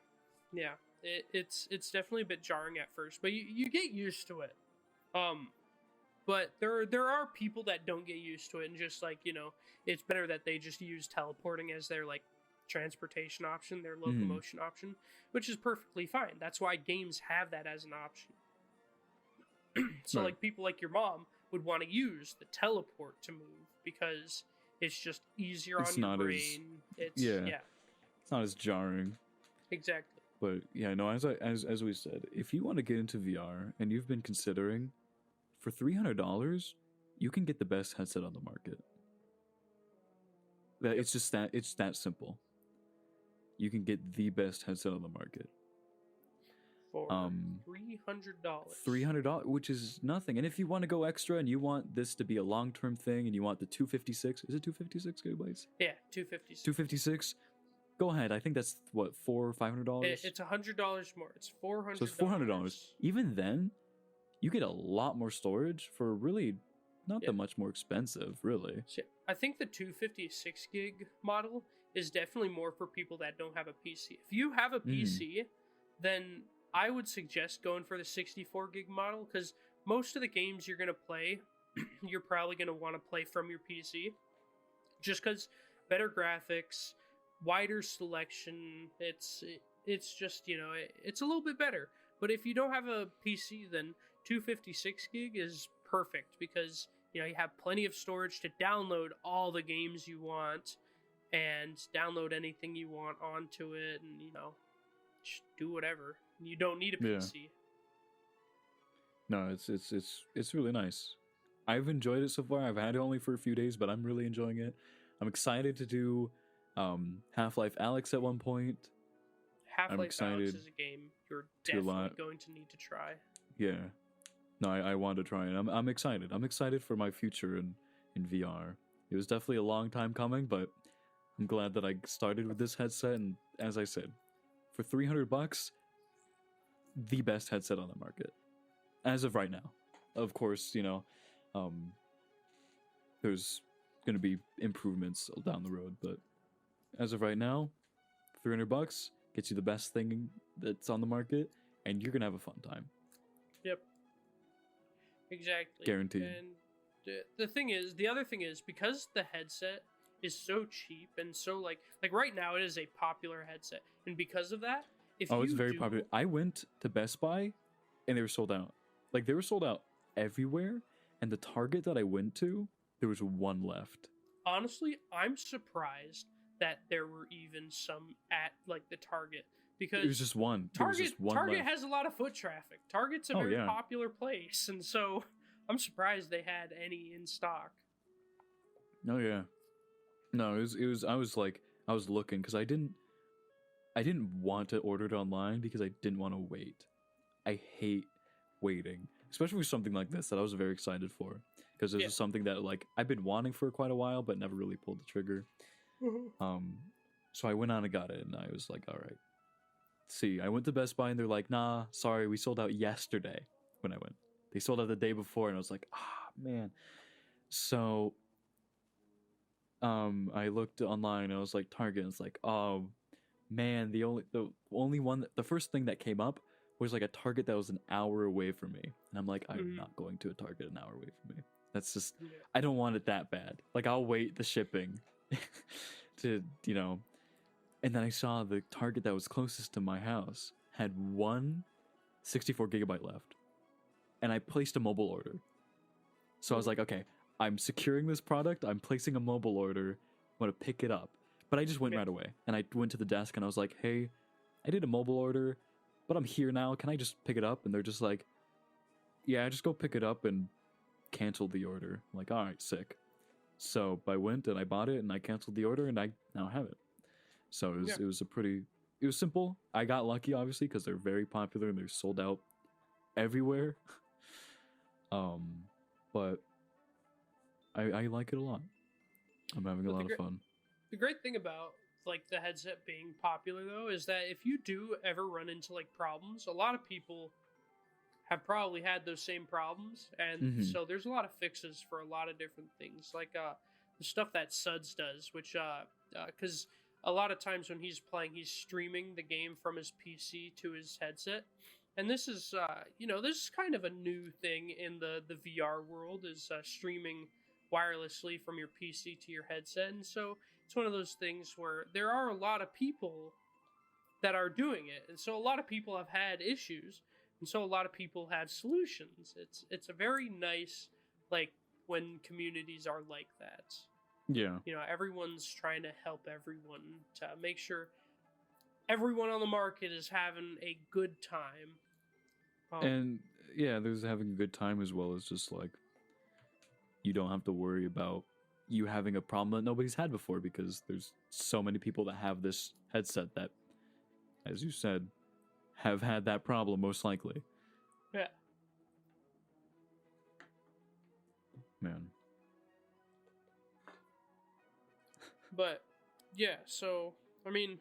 yeah. It's definitely a bit jarring at first, but you get used to it. But there are people that don't get used to it, and just like, it's better that they just use teleporting as their like transportation option, their locomotion option, which is perfectly fine. That's why games have that as an option. So Right. like people like your mom would want to use the teleport to move because it's just easier It's on your not brain. It's yeah. yeah, It's not as jarring. exactly. But yeah, no, as we said, if you want to get into VR and you've been considering, for $300, you can get the best headset on the market. That it's that simple. You can get the best headset on the market. For $300. $300, which is nothing. And if you want to go extra and you want this to be a long-term thing and you want the 256, is it 256 gigabytes? Yeah, 256. 256. Go ahead. I think that's what, $400 or $500. It's $100 more. It's $400. So it's $400. Even then, you get a lot more storage for really not that much more expensive, really. So I think the 256 gig model is definitely more for people that don't have a PC. If you have a PC, then I would suggest going for the 64 gig model, because most of the games you're going to play, you're probably going to want to play from your PC. Just because better graphics, wider selection, it's just, it's a little bit better. But if you don't have a PC, then 256 gig is perfect, because you have plenty of storage to download all the games you want and download anything you want onto it, and just do whatever. You don't need a PC. No, it's really nice. I've enjoyed it so far. I've had it only for a few days, but I'm really enjoying it. I'm excited to do Half-Life Alyx at one point. Half-Life Alyx is a game you're definitely going to need to try. Yeah. No, I want to try it. I'm excited. I'm excited for my future in VR. It was definitely a long time coming, but I'm glad that I started with this headset. And as I said, for $300, the best headset on the market as of right now. Of course, there's going to be improvements down the road, but as of right now, $300 gets you the best thing that's on the market, and you're going to have a fun time. Yep. Exactly. Guaranteed. And the other thing is, because the headset is so cheap and so like right now it is a popular headset, and because of that, it's very popular. I went to Best Buy and they were sold out. Like, they were sold out everywhere, and the Target that I went to, there was one left. Honestly, I'm surprised that there were even some at like the Target, because it was just one. Target left. has a lot of foot traffic. Target's a very popular place, and so I'm surprised they had any in stock. Oh yeah. No, it was I was looking because I didn't want to order it online because I didn't want to wait. I hate waiting, especially for something like this that I was very excited for, because this is something that like I've been wanting for quite a while but never really pulled the trigger. So I went on and got it, and I was like, all right. See, I went to Best Buy and they're like, nah, sorry, we sold out yesterday when I went. They sold out the day before, and I was like, man. So I looked online and I was like, Target, and it's like, oh man, the only one the first thing that came up was like a Target that was an hour away from me. And I'm like, I'm not going to a Target an hour away from me. That's just I don't want it that bad. Like, I'll wait the shipping to, and then I saw the Target that was closest to my house had one 64 gigabyte left. And I placed a mobile order. So I was like, okay, I'm securing this product. I'm placing a mobile order. I'm going to pick it up. But I just went right away. And I went to the desk and I was like, hey, I did a mobile order, but I'm here now. Can I just pick it up? And they're just like, yeah, just go pick it up and cancel the order. I'm like, all right, sick. So I went and I bought it and I canceled the order and I now have it. So it was simple. I got lucky, obviously, because they're very popular and they're sold out everywhere. But I like it a lot. I'm having a lot of fun. The great thing about like the headset being popular though is that if you do ever run into like problems, a lot of people have probably had those same problems, and Hmm. so there's a lot of fixes for a lot of different things, like the stuff that Suds does, which because a lot of times when he's playing, he's streaming the game from his PC to his headset, and this is this is kind of a new thing in the VR world, is streaming wirelessly from your PC to your headset, and so it's one of those things where there are a lot of people that are doing it, and so a lot of people have had issues, and so a lot of people have solutions. It's a very nice, like, when communities are like that. Yeah. Everyone's trying to help everyone to make sure everyone on the market is having a good time. And yeah, there's having a good time as well as just like you don't have to worry about you having a problem that nobody's had before because there's so many people that have this headset that, as you said, have had that problem most likely. Yeah. Man. But yeah, so I mean,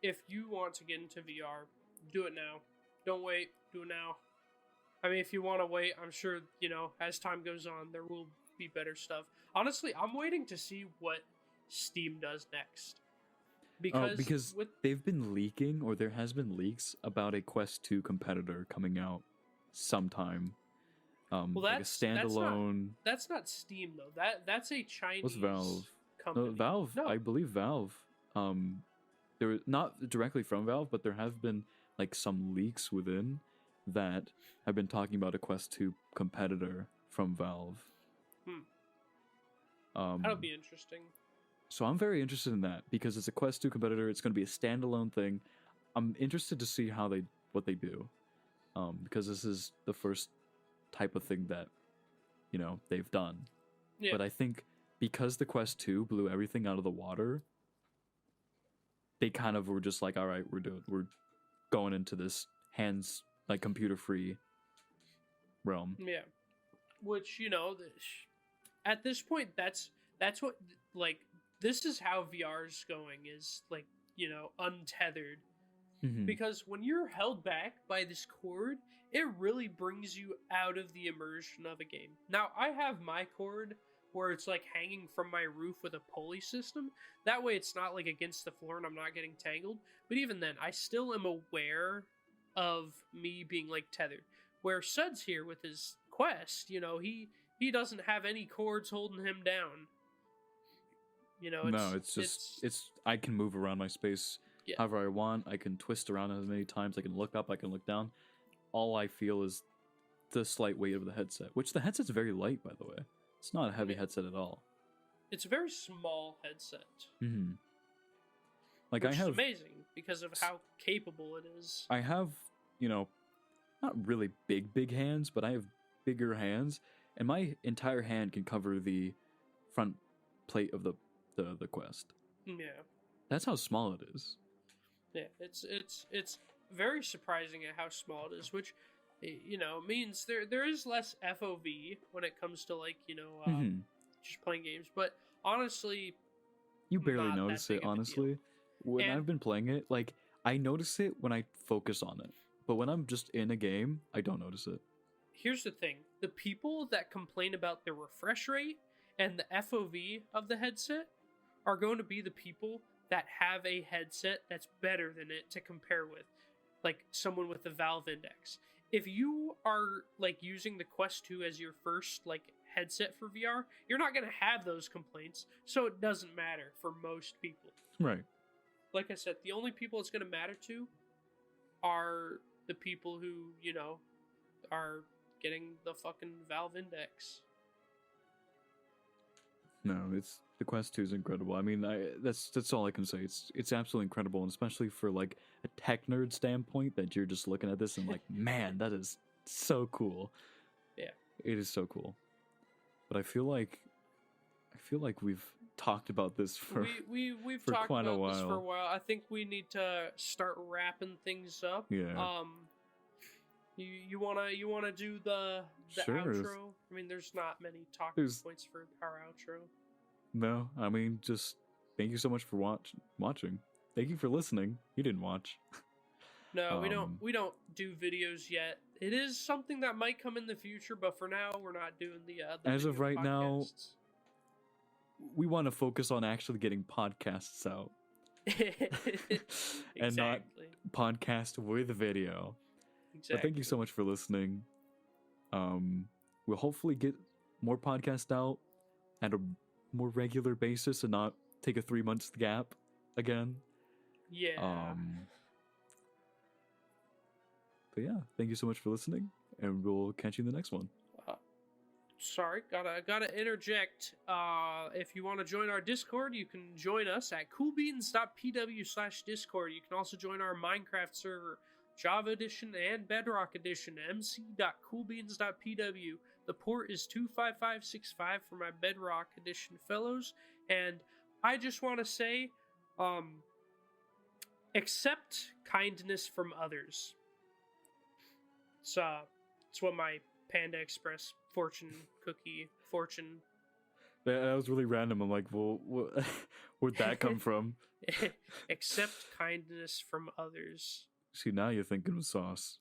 if you want to get into VR, do it now. Don't wait. Do it now. I mean, if you want to wait, I'm sure, as time goes on, there will be better stuff. Honestly, I'm waiting to see what Steam does next. Because they've been leaking, or there has been leaks about a Quest 2 competitor coming out sometime. Well, like a standalone. That's not Steam though. That's a Chinese What's Valve? company. No, Valve. No. I believe Valve. There not directly from Valve, but there have been like some leaks within that have been talking about a Quest 2 competitor from Valve. That'll be interesting. So I'm very interested in that because it's a Quest 2 competitor. It's going to be a standalone thing. I'm interested to see what they do, because this is the first type of thing that they've done. Yeah. But I think because the Quest 2 blew everything out of the water, they kind of were just like, all right, we're going into this hands like computer free realm. Yeah. Which at this point, that's what, like, this is how VR's going, is like, untethered. Mhm. Because when you're held back by this cord, it really brings you out of the immersion of a game. Now, I have my cord where it's like hanging from my roof with a pulley system. That way it's not like against the floor and I'm not getting tangled. But even then, I still am aware of me being like tethered. Where Suds here with his Quest, he doesn't have any cords holding him down. No, it's just I can move around my space however I want. I can twist around as many times. I can look up. I can look down. All I feel is the slight weight of the headset, which the headset's very light, by the way. It's not a heavy headset at all. It's a very small headset. Mm-hmm. Like which is amazing because of how capable it is. I have, not really big hands, but I have bigger hands, and my entire hand can cover the front plate of the Quest. Yeah. That's how small it is. Yeah, it's very surprising at how small it is, which means there is less FOV when it comes to like just playing games. But honestly, you barely notice it. Honestly, when I've been playing it, like I notice it when I focus on it, but when I'm just in a game, I don't notice it. Here's the thing: the people that complain about the refresh rate and the FOV of the headset are going to be the people that have a headset that's better than it to compare with, like someone with the Valve Index. If you are like using the Quest 2 as your first like headset for VR, you're not going to have those complaints, so it doesn't matter for most people. Right. Like I said, the only people it's going to matter to are the people who, are getting the fucking Valve Index. No, the Quest 2 is incredible. I mean, that's all I can say. It's absolutely incredible, and especially for like a tech nerd standpoint, that you're just looking at this and like, man, that is so cool. Yeah, it is so cool. But I feel like we've talked about this for we've for talked quite about a while. this for a while. I think we need to start wrapping things up. Yeah. You wanna do the Sure. outro? I mean, there's not many talking points for our outro. No, I mean, just thank you so much for watching. Thank you for listening. You didn't watch. No, we don't do videos yet. it is something that might come in the future, but for now, we're not doing the As of video right now, podcasts. we want to focus on actually getting podcasts out and not Exactly. podcast with video. But Exactly. thank you so much for listening. We'll hopefully get more podcasts out at a more regular basis and not take a 3 months gap again. Yeah. But yeah, thank you so much for listening, and we'll catch you in the next one. Sorry, gotta interject. If you want to join our Discord, you can join us at coolbeans.pw/discord. You can also join our Minecraft server, Java Edition and Bedrock Edition, mc.coolbeans.pw. The port is 25565 for my Bedrock Edition fellows. And I just want to say, accept kindness from others. It's what my Panda Express fortune cookie fortune. That was really random. I'm like, well, where'd that come from? Accept kindness from others. See, now you're thinking of sauce.